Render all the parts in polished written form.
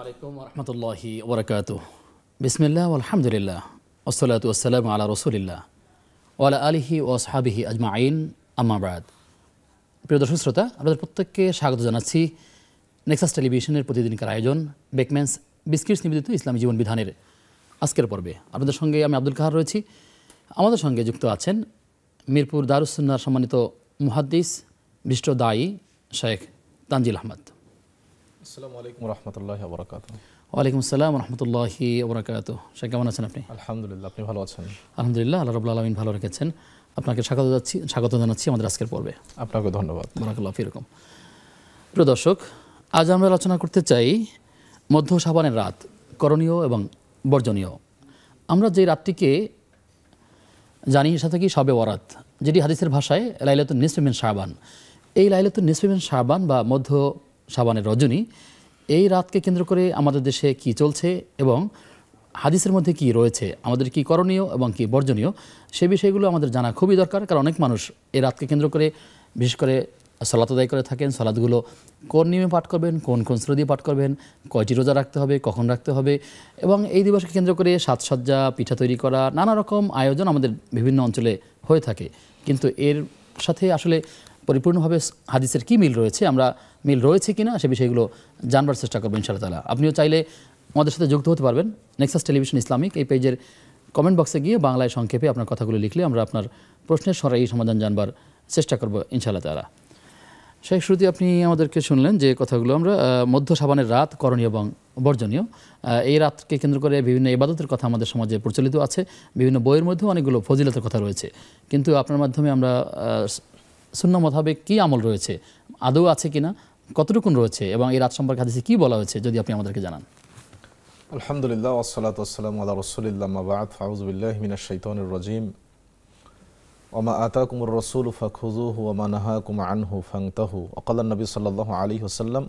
আলাইকুম ওয়া রাহমাতুল্লাহি ওয়া বারাকাতুহু। বিসমিল্লাহ ওয়া আলহামদুলিল্লাহ ওয়াসসালাতু ওয়াসসালামু আলা রাসূলিল্লাহ ওয়া আলা আলিহি ওয়া আসহাবিহি আজমাইন, আম্মা বাদ। প্রিয় দর্শক শ্রোতা, আপনাদের প্রত্যেককে স্বাগত জানাচ্ছি নেক্সাস টেলিভিশনের প্রতিদিনকার আয়োজন বেকম্যানস বিস্কিটস নিবেদিত ইসলামী জীবন বিধানের আজকের পর্বে আপনাদের সঙ্গে আমি আব্দুল কাহার রয়েছি। আমাদের সঙ্গে যুক্ত আছেন মিরপুর দারুস সুন্নাহর সম্মানিত মুহাদ্দিস বিশিষ্ট দায়ী শেখ তানজিল আহমদ। আসসালামু আলাইকুম ওয়া রাহমাতুল্লাহি ওয়া বারাকাতুহু। ওয়ালাইকুম আসসালাম ওয়া রাহমাতুল্লাহি ওয়া বারাকাতুহু। শেখ, কেমন আছেন আপনি? আলহামদুলিল্লাহ, আপনি ভালো আছেন? আলহামদুলিল্লাহ, আল্লাহ রাব্বুল আলামিন ভালো রেখেছেন। আপনাকে স্বাগত জানাচ্ছি আমাদের আজকের পর্বে। আপনাকে ধন্যবাদ। বারাকাল্লাহু ফিকুম। প্রিয় দর্শক, আজ আমরা আলোচনা করতে চাই মধ্য শাবানের রাত, করণীয় এবং বর্জনীয়। আমরা যে রাতটিকে জানি সাথে কি শবে বরাত, যেটি হাদিসের ভাষায় লাইলাতুন নিসফি মিন শাবান। এই লাইলাতুন নিসফি মিন শাবান বা মধ্য শাবানের রজনী, এই রাতকে কেন্দ্র করে আমাদের দেশে কি চলছে এবং হাদিসের মধ্যে কি রয়েছে, আমাদের কি করণীয় এবং কি বর্জনীয়, সে বিষয়গুলো আমাদের জানা খুবই দরকার। কারণ অনেক মানুষ এই রাতকে কেন্দ্র করে বিশেষ করে সালাত আদায় করে থাকেন। সালাতগুলো কোন নিয়মে পাঠ করবেন, কোন কোন সূরা দিয়ে পাঠ করবেন, কয়টি রোজা রাখতে হবে, কখন রাখতে হবে, এবং এই দিবসকে কেন্দ্র করে সাজসজ্জা, পিঠা তৈরি করা, নানা রকম আয়োজন আমাদের বিভিন্ন অঞ্চলে হয়ে থাকে। কিন্তু এর সাথে আসলে পরিপূর্ণভাবে হাদিসের কি মিল রয়েছে, আমরা মিল রয়েছে কিনা সে বিষয়গুলো জানবার চেষ্টা করবেন ইনশাআল্লাহ তাআলা। আপনিও চাইলে আমাদের সাথে যুক্ত হতে পারবেন। নেক্সাস টেলিভিশন ইসলামিক এই পেজের কমেন্ট বক্সে গিয়ে বাংলায় সংক্ষেপে আপনার কথাগুলো লিখলে আমরা আপনার প্রশ্নের সরাসরি সমাধান জানবার চেষ্টা করব ইনশাআল্লাহ তাআলা। শেখ, শুরুতে আপনি আমাদেরকে শুনলেন যে কথাগুলো আমরা মধ্য শাবানের রাত, করণীয় এবং বর্জনীয়। এই রাতকে কেন্দ্র করে বিভিন্ন ইবাদতের কথা আমাদের সমাজে প্রচলিত আছে, বিভিন্ন বইয়ের মধ্যেও অনেকগুলো ফজিলতের কথা রয়েছে। কিন্তু আপনার মাধ্যমে আমরা সুন্নাহ মোতাবেক কী আমল রয়েছে, আদৌ আছে কিনা, কতটুকুন রয়েছে এবং এই রাত সম্পর্কে হাদিসে কী বলা হয়েছে, যদি আপনি আমাদেরকে জানান। আলহামদুলিল্লাহ ওয়াসসালাতু ওয়াসসালামু আলা রাসূলিল্লাহ, মা বা'দ, ফাউযু বিল্লাহি মিনাশ শাইতানির রাজীম। ওয়া মা আতাকুমুর রাসূলু ফাখুযুহু ওয়া মা নাহাকুম আনহু ফান্তাহু। ওয়া ক্বালা নবী সাল্লাল্লাহু আলাইহি ওয়াসাল্লাম,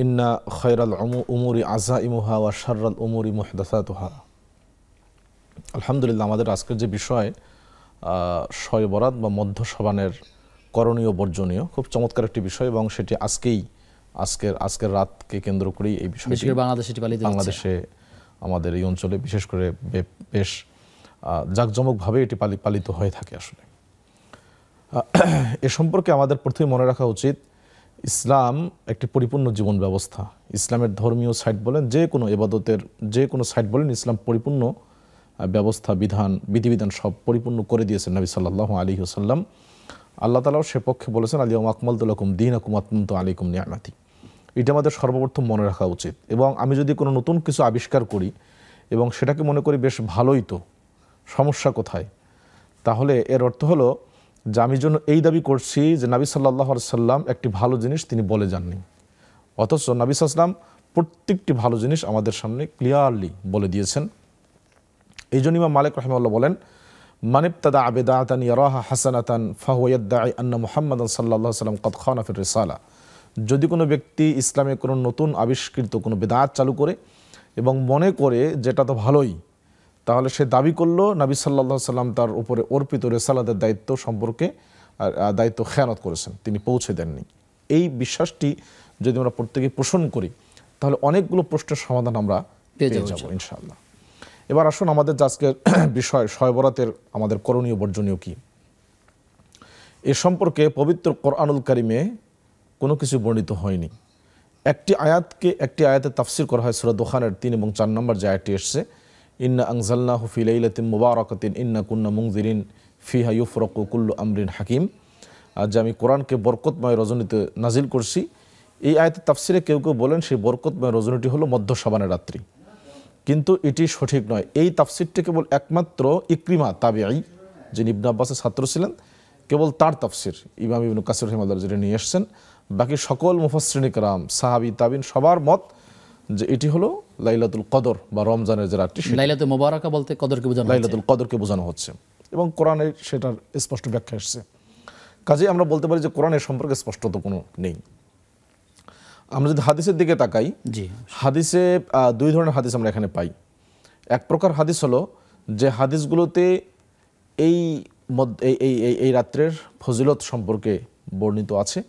ইন্না খায়রাল উমুরি আযাইমুহা ওয়া শাররাল উমুরি মুহদাসাতুহা। আলহামদুলিল্লাহ, আমাদের আজকের যে বিষয় শবে বরাত বা মধ্য শাবানের করণীয় বর্জনীয়, খুব চমৎকার একটি বিষয় এবং সেটি আজকের রাতকে কেন্দ্র করেই এই বিষয়টি বাংলাদেশে আমাদের এই অঞ্চলে বিশেষ করে বেশ জাঁকজমকভাবে এটি পালিত হয়ে থাকে। আসলে এ সম্পর্কে আমাদের প্রথমে মনে রাখা উচিত, ইসলাম একটি পরিপূর্ণ জীবন ব্যবস্থা। ইসলামের ধর্মীয় সাইট বলেন, যে কোনো ইবাদতের যে কোনো সাইট বলেন, ইসলাম পরিপূর্ণ ব্যবস্থা, বিধিবিধান সব পরিপূর্ণ করে দিয়েছেন নবী সাল্লাল্লাহু আলাইহি ওয়াসাল্লাম। আল্লাহ তাআলাও সে পক্ষে বলেছেন, আল-ইয়াওমা আকমালতু লাকুম দীনাকুম ওয়া আতমামতু আলাইকুম নি'মাতি। এটা আমাদের সর্বপ্রথম মনে রাখা উচিত। এবং আমি যদি কোনো নতুন কিছু আবিষ্কার করি এবং সেটাকে মনে করি বেশ ভালোই, তো সমস্যা কোথায়? তাহলে এর অর্থ হলো যে আমি জন্য এই দাবি করছি যে নবী সাল্লাল্লাহু আলাইহি ওয়াসাল্লাম একটি ভালো জিনিস তিনি বলে যাননি, অথচ নবী সাল্লাল্লাহু আলাইহি ওয়াসাল্লাম প্রত্যেকটি ভালো জিনিস আমাদের সামনে ক্লিয়ারলি বলে দিয়েছেন। এই জন্য ইমাম মালিক রাহিমাহুল্লাহ বলেন, মান ইবতাদা বিদআতান ইয়ারাহা হাসানাতান ফাহুয়া ইয়াদঈ আন্না মুহাম্মাদান সাল্লাল্লাহু আলাইহি ওয়াসাল্লাম ক্বাদ খানা ফির রিসালা। যদি কোনো ব্যক্তি ইসলামে কোনো নতুন আবিষ্কৃত কোনো বিদআত চালু করে এবং মনে করে যেটা তো ভালোই, তাহলে সে দাবি করলো নবী সাল্লাল্লাহু আলাইহি ওয়াসাল্লাম তার উপরে অর্পিত রিসালাতের দায়িত্ব সম্পর্কে দায়িত্ব খেয়ানত করেছেন, তিনি পৌঁছে দেননি। এই বিশ্বাসটি যদি আমরা প্রত্যেকে পোষণ করি, তাহলে অনেকগুলো প্রশ্নের সমাধান আমরা পেয়ে যাব ইনশাআল্লাহ। এবার আসুন, আমাদের আজকের বিষয় শবে বরাতের আমাদের করণীয় বর্জনীয় কি, এ সম্পর্কে পবিত্র কোরআনুল কারিমে কোনো কিছু বর্ণিত হয়নি। একটি আয়াতে তাফসির করা হয় সূরা দুখানের 3 এবং 4 নম্বর যে আয়াতটি এসেছে, ইন্না আনজালনাহু ফি লাইলাতিন মুবারাকাতিন ইন্না কুন্না মুনজিরিন ফিহা ইউফরাকু কুল্লু আমরিন হাকিম। যে আমি কোরআনকে বরকতময় রজনীতে নাজিল করছি। এই আয়াতের তাফসিরে কেউ কেউ বলেন সেই বরকতময় রজনীটি হলো মধ্য শাবানের রাত্রি, কিন্তু এটি সঠিক নয়। এই তাফসিরটি কেবল একমাত্র ইকরিমা তাবিঈ, যিনি ইবনে আব্বাসের ছাত্র ছিলেন, কেবল তার তাফসির ইমাম ইবনে কাসির রাহিমাহুল্লাহ যেটা নিয়ে এসেছেন। বাকি সকল মুফাসসিরিন কিরাম, সাহাবী, তাবিঈন সবার মত যে এটি হলো লাইলাতুল কদর বা রমজানের যে রাতটি, লাইলাতুল মুবারাকা বলতে লাইলাতুল কদরকে বোঝানো হচ্ছে এবং কোরআনে সেটার স্পষ্ট ব্যাখ্যা এসেছে। কাজেই আমরা বলতে পারি যে কোরআনের সম্পর্কে স্পষ্টত কোনো নেই। আমরা যদি হাদিসের দিকে তাকাই, হাদিসে দুই ধরনের হাদিস আমরা এখানে পাই। এক প্রকার হাদিস হলো যে হাদিসগুলোতে এই রাত্রের ফজিলত সম্পর্কে বর্ণিত আছে।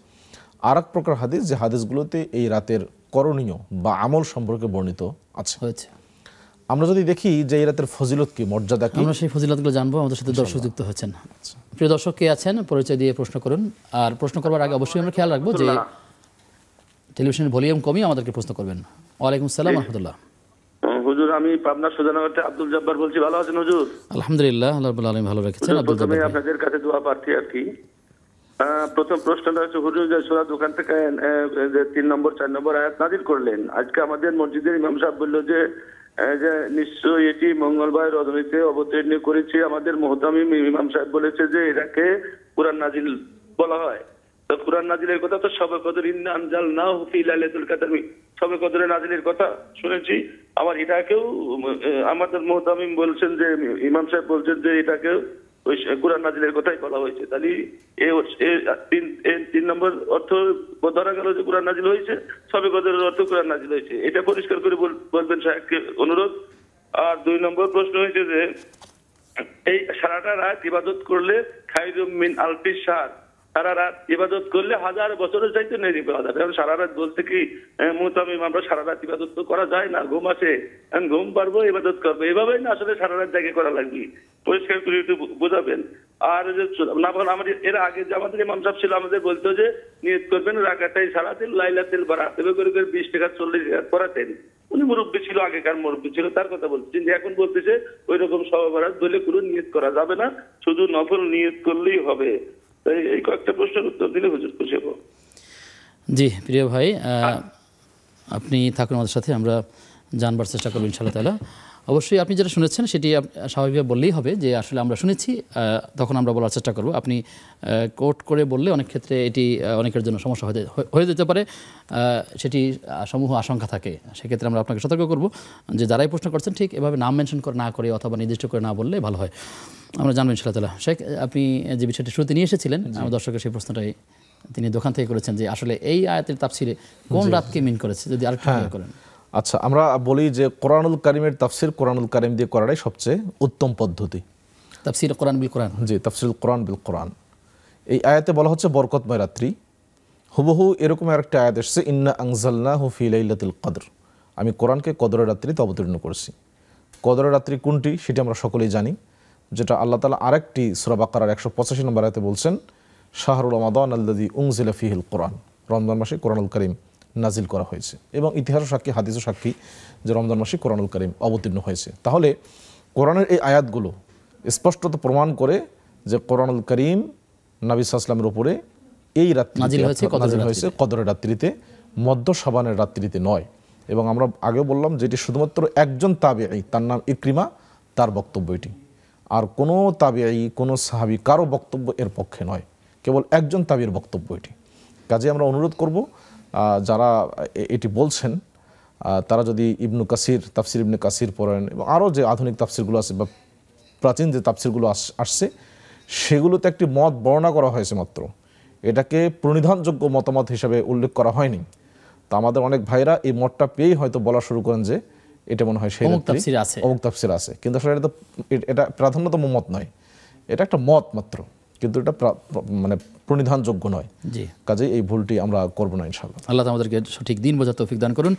আর এক প্রকার হাদিস যে হাদিসগুলোতে এই রাতের করণীয় বা আমল সম্পর্কে বর্ণিত আছে। হয়েছে। আমরা যদি দেখি যে এই রাতের ফজিলত কি, মর্যাদা কি, আমরা সেই ফজিলতগুলো জানবো। আমাদের সাথে দর্শক যুক্ত হচ্ছেন। প্রিয় দর্শক কে আছেন পরিচয় দিয়ে প্রশ্ন করুন। আর প্রশ্ন করবার আগে অবশ্যই আমরা খেয়াল রাখবো যে টেলিভিশনের ভলিউম কমিয়ে আমাদেরকে প্রশ্ন করবেন। ওয়ালাইকুম আসসালাম ওয়া রাহমাতুল্লাহ। হুজুর, আমি পাবনা সুজানগর থেকে আব্দুল জব্বার বলছি। ভালো আছেন হুজুর? আলহামদুলিল্লাহ, আল্লাহ রাব্বুল আলামিন ভালো রেখেছেন। আব্দুল প্রথমে জব্বার আপনাদের কাছে দোয়া প্রার্থী আর কি। প্রথম প্রশ্নটা হচ্ছে, হুজুর যে সূরা দোকান থেকে 3 নম্বর 4 নম্বর আয়াত নাযিল করলেন, আজকে আমাদের মসজিদের ইমাম সাহেব বললো যে নিশ্চয়ই এটি মঙ্গলবার রজনীতে অবতীর্ণ করেছে। আমাদের মুহতামিম ইমাম সাহেব বলেছে যে এটাকে কুরআন নাজিল বলা হয়। তো কুরআন নাজিলের কথা তো সবে কদর, ইন্না আনজালনাহু ফি লাইলাতুল কদর, সবে কদরে নাজিলের কথা শুনেছি। আবার এটাকেও আমাদের মুহতামিম বলছেন যে ইমাম সাহেব বলছেন যে এটাকেও ওই কুরআন নাজিলের কথাই বলা হয়েছে। তাহলে তিন নম্বর অর্থ ধরা গেল যে কুরআন নাজিল হয়েছে, সবে কদরের অর্থ কুরআন নাজিল হয়েছে। এটা পরিষ্কার করে বলবেন সাহেবকে অনুরোধ। আর 2 নম্বর প্রশ্ন হয়েছে যে এই সারাটা রাত ইবাদত করলে খায়রুম মিন আলফি শাহর, সারা রাত ইবাদত করলে 1000 বছরের চাইতে নেই পাওয়া যাবে। এখন সারা রাত বলতে কি মুহতামিম আমরা সারা রাত ইবাদত তো করা যায় না, ঘুম আসে, ঘুম পারবো ইবাদত করবো, এভাবেই না আসলে সারা রাত জায়গায় করা লাগবে। পরিষ্কার করে একটু বোঝাবেন। আর না বল আমাদের এর আগে যে আমাদের ইমাম সাহেব ছিল, আমাদের বলতো যে নিয়ত করবেন রাকাতাই সালাতিল লাইলাতুল বারাত, এভাবে করে 20 টাকা 40 টাকা করাতেন। উনি মুরব্বী ছিল, আগেকার মুরব্বী ছিল, তার কথা বলছেন। যে এখন বলতেছে ওই রকম সবে বরাত বলে কোনো নিয়ত করা যাবে না, শুধু নফল নিয়ত করলেই হবে। এই কয়েকটা প্রশ্নের উত্তর দিলে হুজুর খুশি হব। জি প্রিয় ভাই, আপনি থাকুন আমাদের সাথে, আমরা জানবার চেষ্টা করবো ইনশাআল্লাহ তাআলা। অবশ্যই আপনি যেটা শুনেছেন সেটি স্বাভাবিকভাবে বললেই হবে যে আসলে আমরা শুনেছি, তখন আমরা বলার চেষ্টা করব। আপনি কোট করে বললে অনেক ক্ষেত্রে এটি অনেকের জন্য সমস্যা হয়ে যেতে পারে, সেটি সমূহ আশঙ্কা থাকে। সেক্ষেত্রে আমরা আপনাকে সতর্ক করব যে যারাই প্রশ্ন করছেন ঠিক এভাবে নাম মেনশন করে না করে অথবা নির্দিষ্ট করে না বললে ভালো হয়। আমরা জানবো ইনশাআল্লাহ তাআলা। শেখ, আপনি যে বিষয়টি শুরুতে নিয়ে এসেছিলেন, আমার দর্শকের সেই প্রশ্নটাই তিনি দোকান থেকে করেছেন যে আসলে এই আয়াতের তাফসিরে কোন রাতকে মিন করেছে, যদি আরেকটু ক্লিয়ার করেন। আচ্ছা, আমরা বলি যে কোরআনুল কারিমের তাফসির কোরআনুল কারিম দিয়ে করাটাই সবচেয়ে উত্তম পদ্ধতি। তাফসির কোরআন বিল কোরআন, জি, তাফসিরুল কোরআন বিল কোরআন। এই আয়াতে বলা হচ্ছে বরকতময় রাত্রি। হুবহু এরকম আরেকটা আয়াত এসেছে, ইন্না আনজালনাহু ফি লাইলাতুল কদর, আমি কোরআনকে কদরের রাত্রিতে অবতীর্ণ করেছি। কদরের রাত্রি কোনটি সেটি আমরা সকলেই জানি, যেটা আল্লাহ তাআলা আরেকটি সূরা বাকারার 185 নম্বর আয়াতে বলছেন, শাহরুল রমাদান আল্লাযী উনজিলা ফীহিল কোরআন, রমজান মাসে কোরআনুল কারীম নাজিল করা হয়েছে। এবং ইতিহাস সাক্ষী, হাদিসও সাক্ষী যে রমজান মাসে কোরআনুল কারীম অবতীর্ণ হয়েছে। তাহলে কোরআনের এই আয়াতগুলো স্পষ্টত প্রমাণ করে যে কোরআনুল কারীম নবী সাল্লাল্লাহু আলাইহি ওয়াসাল্লামের উপরে এই রাত্রিতে নাজিল হয়েছে কদরের রাত্রিতে, মধ্য শাবানের রাত্রিতে নয়। এবং আমরা আগেও বললাম যেটি শুধুমাত্র একজন তাবেঈ, তার নাম ইকরিমা, তার বক্তব্য এটি। আর কোনো তাবেঈ, কোনো সাহাবী কারো বক্তব্য এর পক্ষে নয়, কেবল একজন তাবির বক্তব্য এটি। কাজে আমরা অনুরোধ করব যারা এটি বলছেন তারা যদি ইবনু কাসির, তাফসির ইবনে কাসির পড়েন এবং আরও যে আধুনিক তাফসিরগুলো আছে বা প্রাচীন যে তাফসিরগুলো আসছে সেগুলোতে একটি মত বর্ণনা করা হয়েছে মাত্র, এটাকে প্রণিধানযোগ্য মতামত হিসাবে উল্লেখ করা হয়নি। তো আমাদের অনেক ভাইরা এই মতটা পেয়েই হয়তো বলা শুরু করেন যে এটা মনে হয় সেই অমুক তাফসির আছে, কিন্তু আসলে এটা প্রাধান্যতম মত নয়, এটা একটা মত মাত্র, কিন্তু এটা মানে প্রণিধানযোগ্য নয়। জি, কাজেই এই ভুলটি আমরা করব না ইনশাআল্লাহ। আল্লাহ আমাদেরকে সঠিক দিন বোঝার তৌফিক দান করুন।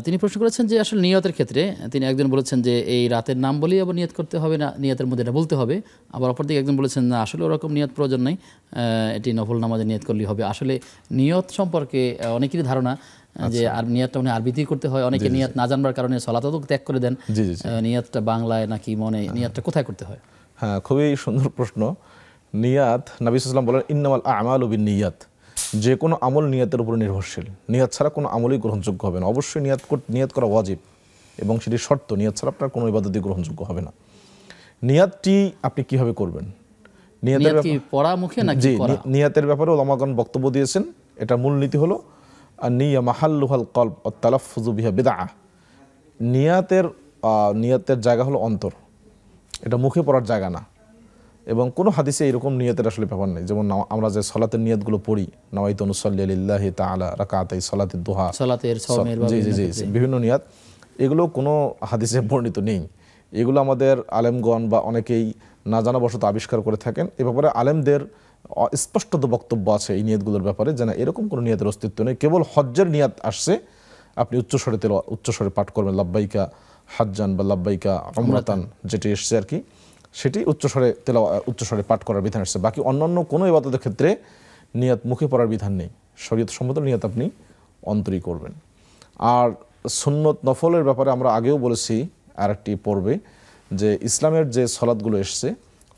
তিনি প্রশ্ন করেছেন যে আসলে নিয়তের ক্ষেত্রে তিনি একজন বলেছেন যে এই রাতের নাম বলেই আবার নিয়ত করতে হবে না, নিয়তের মধ্যে এটা বলতে হবে। আবার অপরদিকে একজন বলেছেন না, আসলে ওরকম নিয়ত প্রয়োজন নেই, এটি নফল নামাজে নিয়ত করলেই হবে। আসলে নিয়ত সম্পর্কে অনেকেরই ধারণা যে আর নিয়তটা মানে আরবিতেই করতে হয়, অনেকে নিয়ত না জানবার কারণে সালাতও ত্যাগ করে দেন। নিয়তটা বাংলায় নাকি মনে, নিয়তটা কোথায় করতে হয়? হ্যাঁ, খুবই সুন্দর প্রশ্ন। নিয়াত, নবী সাল্লাল্লাহু আলাইহি ওয়াসাল্লাম বলেন ইন্নামাল আ'মালু বিন্নিয়াত, যে কোনো আমল নিয়তের উপর নির্ভরশীল। নিয়ত ছাড়া কোনো আমলই গ্রহণযোগ্য হবে না। অবশ্যই নিয়ত করা ওয়াজিব এবং সেটি শর্ত, নিয়ত ছাড়া আপনার কোনো ইবাদতই গ্রহণযোগ্য হবে না। নিয়াতটি আপনি কিভাবে করবেন? নিয়তের কি পড়া মুখে নাকি করা? নিয়তের ব্যাপারে উলামাগণ বক্তব্য দিয়েছেন, এটা মূলনীতি হলো আন-নিয়া মাহাল্লুহাল কলব ওয়া তালাফফুযু বিহা বিদআহ। নিয়তের জায়গা হলো অন্তর, এটা মুখে পড়ার জায়গা না। এবং কোনো হাদিসে এরকম নিয়তের আসলে ব্যাপার নেই। যেমন আমরা যে সালাতের নিয়তগুলো পড়ি, নাওয়াইতু নুসাল্লি লিল্লাহি তাআলা রাকাতাই সালাতিদ দুহা, সালাতের সওমের বিভিন্ন নিয়ত, এগুলো কোনো হাদিসে বর্ণিত নেই। এগুলো আমাদের আলেমগণ বা অনেকেই না জানাবশত আবিষ্কার করে থাকেন। এ ব্যাপারে আলেমদের স্পষ্ট বক্তব্য আছে এই নিয়তগুলোর ব্যাপারে, যে না এরকম কোনো নিয়তের অস্তিত্ব নেই। কেবল হজ্জের নিয়ত আসছে, আপনি উচ্চস্বরে পাঠ করবেন লাব্বাইকা হাজ্জান বা লাব্বাইকা উমরাতান, যেটি এসছে আর কি, সেটি উচ্চস্বরে পাঠ করার বিধান আসছে। বাকি অন্যান্য কোনো ইবাদতের ক্ষেত্রে নিয়ত মুখে পড়ার বিধান নেই। শরীয়ত সম্মত নিয়ত আপনি অন্তরই করবেন। আর সুন্নত নফলের ব্যাপারে আমরা আগেও বলেছি আর একটি পর্বে, যে ইসলামের যে সলাৎগুলো এসছে,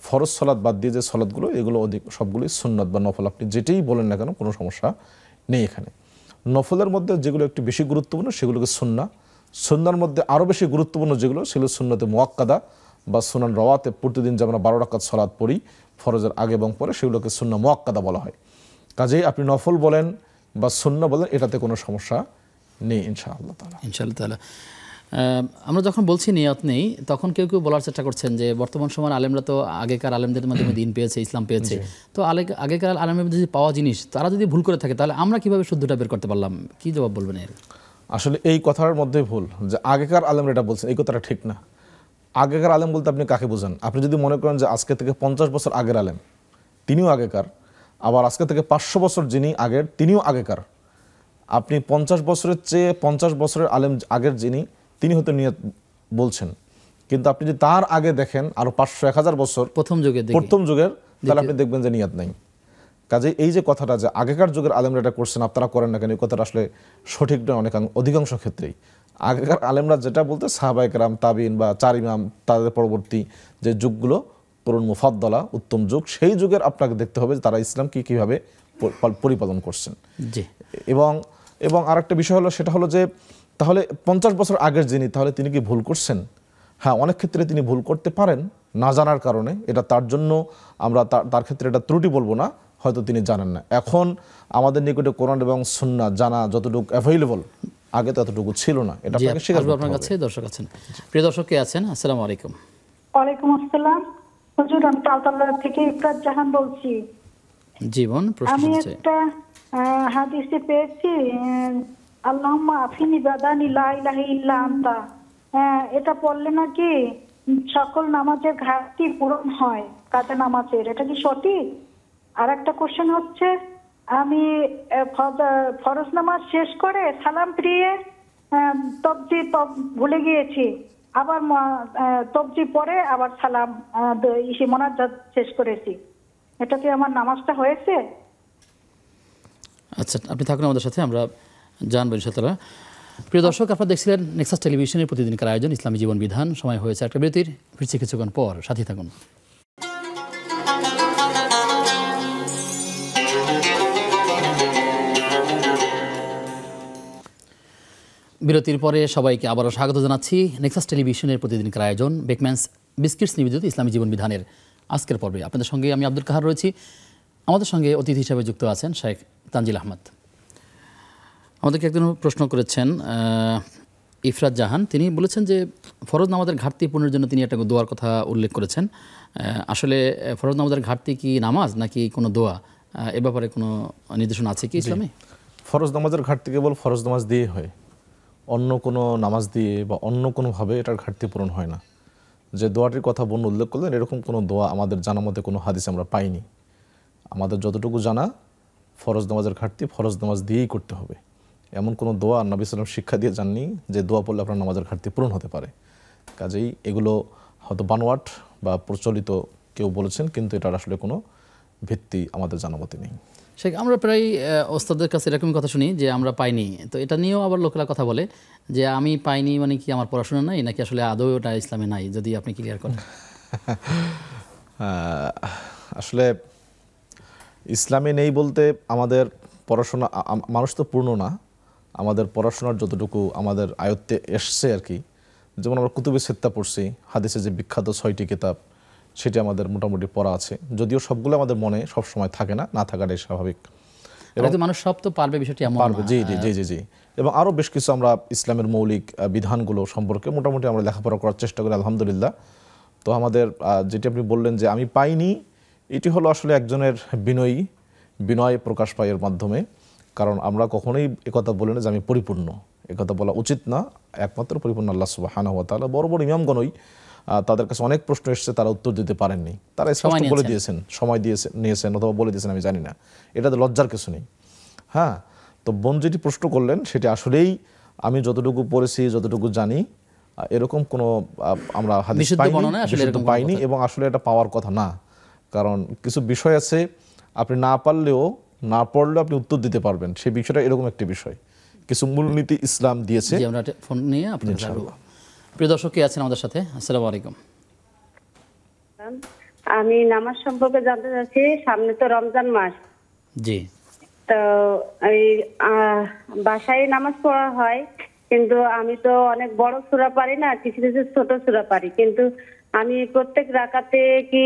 ফরজ সলাৎ বাদ দিয়ে যে সলাৎগুলো, এগুলো সবগুলোই সুন্নত বা নফল, আপনি যেটাই বলেন না কেন কোনো সমস্যা নেই এখানে। নফলের মধ্যে যেগুলো একটু বেশি গুরুত্বপূর্ণ সেগুলোকে সুন্নাহ, সুন্নার মধ্যে আরও বেশি গুরুত্বপূর্ণ যেগুলো সেগুলো সুন্নতে মুআক্কাদা বা সুনান রওয়াতে, প্রতিদিন যে আমরা 12 রাকাত সালাত পড়ি ফরজের আগে এবং পরে, সেগুলোকে সুন্নাহ মুআক্কাদা বলা হয়। কাজেই আপনি নফল বলেন বা সুন্নাহ বলেন, এটাতে কোনো সমস্যা নেই ইনশাআল্লাহ তাআলা। ইনশাআল্লাহ তাআলা। আমরা যখন বলছি নিয়ত নেই, তখন কেউ কেউ বলার চেষ্টা করছেন যে বর্তমান সময়ের আলেমরা তো আগেকার আলেমদের মাধ্যমে দিন পেয়েছে, ইসলাম পেয়েছে, তো আগেকার আলেমের মধ্যে যে পাওয়া জিনিস তারা যদি ভুল করে থাকে তাহলে আমরা কিভাবে শুদ্ধটা বের করতে পারলাম? কি জবাব বলবেন এর? আসলে এই কথার মধ্যে ভুল, যে আগেকার আলেমরা এটা বলছেন, এই কথাটা ঠিক না। আগেকার আলেম বলতে আপনি কাকে বোঝান? আপনি যদি মনে করেন যে আজকে থেকে 50 বছর আগের আলেম, তিনিও আগেকার, আবার আজকে থেকে 500 বছর যিনি আগের, তিনিও আগেকার। আপনি 50 বছরের চেয়ে 50 বছরের আলেম আগের যিনি, তিনি হয়তো নিয়ত বলছেন, কিন্তু আপনি যদি তার আগে দেখেন আরো 500-1000 বছর প্রথম যুগের, তাহলে আপনি দেখবেন যে নিয়ত নাই। কাজে এই যে কথাটা যে আগেকার যুগের আলেমরা এটা করছেন আপনারা করেন না কেন, এই কথাটা আসলে সঠিক নয় অধিকাংশ ক্ষেত্রেই। আগেকার আলেমরা যেটা বলতে সাহাবায়ে কেরাম, তাবিন বা 4 ইমাম, তাদের পরবর্তী যে যুগগুলো কুরুন মুফাদ্দালা, উত্তম যুগ, সেই যুগের আপনাকে দেখতে হবে যে তারা ইসলামকে কীভাবে পরিপালন করছেন। জি। এবং আরেকটা বিষয় হলো, সেটা হলো যে তাহলে 50 বছর আগের যিনি, তাহলে তিনি কি ভুল করছেন? হ্যাঁ, অনেক ক্ষেত্রে তিনি ভুল করতে পারেন না জানার কারণে, এটা তার জন্য আমরা তার ক্ষেত্রে এটা ত্রুটি বলবো না, হয়তো তিনি জানেন না। এখন আমাদের নিকটে কোরআন এবং সুন্নাহ জানা যতটুকু অ্যাভেলেবল, আগে ততটুকু ছিল না। এটা আপনাকে স্বীকার করতে হবে। আপনার কাছে দর্শক আছেন, প্রিয় দর্শক কে আছেন? আসসালামু আলাইকুম। ওয়ালাইকুম আসসালাম হুজুর, আমি তালতলা থেকে ইফরাত জাহান বলছি। জীবন প্রশ্ন আমি হচ্ছে, একটা হাদিসে পেয়েছি, আল্লাহুম্মা আফিনি বাদানি লা ইলাহা ইল্লা আনতা, এটা পড়লে নাকি সকল নামাজের ঘাটতি পূরণ হয়, কাজা নামাজের। এটা কি সঠিক? আর একটা কোশ্চেন হচ্ছে, আমি ফরজ নামাজ শেষ করে সালাম ফিরিয়ে তবজি ভুলে গিয়েছি, আবার তবজি পরে আবার সালাম মোনাজাত শেষ করেছি, এটা কি আমার নামাজটা হয়েছে? আচ্ছা, আপনি থাকুন আমাদের সাথে, আমরা জানবো ইনশাআল্লাহ। প্রিয় দর্শক, আপনারা দেখছিলেন নেক্সাস টেলিভিশনের প্রতিদিনকার আয়োজন ইসলামী জীবন বিধান। সময় হয়েছে একটা বিরতির, ফিরছি কিছুক্ষণ পর, সাথে থাকুন। বিরতির পরে সবাইকে আবারও স্বাগত জানাচ্ছি নেক্সাস টেলিভিশনের প্রতিদিনকার আয়োজন বেকম্যানস বিস্কিটস নিবেদিত ইসলামী জীবন বিধানের আজকের পর্বে। আপনাদের সঙ্গে আমি আব্দুল কাহার রয়েছি। আমাদের সঙ্গে অতিথি হিসেবে যুক্ত আছেন শেখ তানজিল আহমদ। আমাদেরকে একজন প্রশ্ন করেছেন ইফরাত জাহান, তিনি বলেছেন যে ফরজ নামাজের ঘাটতি পূরণের জন্য তিনি একটা দোয়ার কথা উল্লেখ করেছেন। আসলে ফরজ নামাজের ঘাটতি কি নামাজ নাকি কোনো দোয়া, এ ব্যাপারে কোনো নির্দেশনা আছে কি ইসলামে? ফরজ নামাজের ঘাটতি কেবল ফরজ নামাজ দিয়ে হয়, অন্য কোনো নামাজ দিয়ে বা অন্য কোনোভাবে এটার ঘাটতি পূরণ হয় না। যে দোয়াটির কথা বোন উল্লেখ করলেন, এরকম কোনো দোয়া আমাদের জানা মতে কোনো হাদিস আমরা পাইনি। আমাদের যতটুকু জানা, ফরজ নামাজের ঘাটতি ফরজ নামাজ দিয়েই করতে হবে, এমন কোনো দোয়া নবী সাল্লাল্লাহু আলাইহি ওয়াসাল্লাম শিক্ষা দিয়ে জাননি যে দোয়া পড়লে আপনার নামাজের ঘাটতি পূরণ হতে পারে। কাজেই এগুলো হয়তো বানোয়াট বা প্রচলিত কেউ বলেছেন, কিন্তু এটার আসলে কোনো ভিত্তি আমাদের জানা মতে নেই। শেখ, আমরা প্রায় ওস্তাদের কাছে এরকমই কথা শুনি যে আমরা পাইনি, তো এটা নিয়েও আবার লোকেরা কথা বলে যে আমি পাইনি মানে কি আমার পড়াশোনা নাই নাকি আসলে আদৌ ওটা ইসলামে নাই, যদি আপনি ক্লিয়ার করেন। আসলে ইসলামে নেই বলতে আমাদের পড়াশোনা, মানুষ তো পূর্ণ না, আমাদের পড়াশোনার যতটুকু আমাদের আয়ত্তে এসছে আর কি, যেমন আমরা কুতুবে সিত্তা পড়ছি, হাদিসে যে বিখ্যাত 6টি কিতাব, সেটি আমাদের মোটামুটি পড়া আছে, যদিও সবগুলো আমাদের মনে সব সময় থাকে না, না থাকাটাই স্বাভাবিক। এবং মানুষ সব তো পারবে বিষয়টি এমন পারবে, জি জি জি জি জি এবং আরও বেশ কিছু আমরা ইসলামের মৌলিক বিধানগুলো সম্পর্কে মোটামুটি আমরা লেখাপড়া করার চেষ্টা করি আলহামদুলিল্লাহ। তো আমাদের যেটি আপনি বললেন যে আমি পাইনি, এটি হলো আসলে একজনের বিনয় প্রকাশ পায় এর মাধ্যমে। কারণ আমরা কখনোই একথা বলি না যে আমি পরিপূর্ণ, একথা বলা উচিত না। একমাত্র পরিপূর্ণ আল্লাহ সুবহানাহু ওয়া তাআলা। বড় বড় ইমামগণই তাদের কাছে অনেক প্রশ্ন এসেছে, তারা উত্তর দিতে পারেননি, তারা স্পষ্ট বলে দিয়েছেন, সময় নিয়েছেন অথবা বলে দিয়েছেন আমি জানি না, এটাতে লজ্জার কিছু নেই। হ্যাঁ, তো বোন যেটি প্রশ্ন করলেন সেটি আসলেই আমি যতটুকু পড়েছি, যতটুকু জানি, এরকম কোনো আমরা হাদিস পাইনি এবং আসলে এটা পাওয়ার কথা না। কারণ কিছু বিষয় আছে আপনি না পারলেও, না পড়লেও আপনি উত্তর দিতে পারবেন, সেই বিষয়টা এরকম একটি বিষয়, কিছু মূলনীতি ইসলাম দিয়েছে। আমরা ফোন নিয়ে আপনাদের প্রিয় দর্শক কে আছেন আমাদের সাথে? আসসালামু আলাইকুম। আমি নামাজ সম্পর্কে জানতে চাচ্ছি, সামনে তো রমজান মাস। জি। তো এই বাসায় নামাজ পড়া হয়, কিন্তু আমি তো অনেক বড় সূরা পারি না, কিছু কিছু ছোট সূরা পারি, কিন্তু আমি প্রত্যেক রাকাতে কি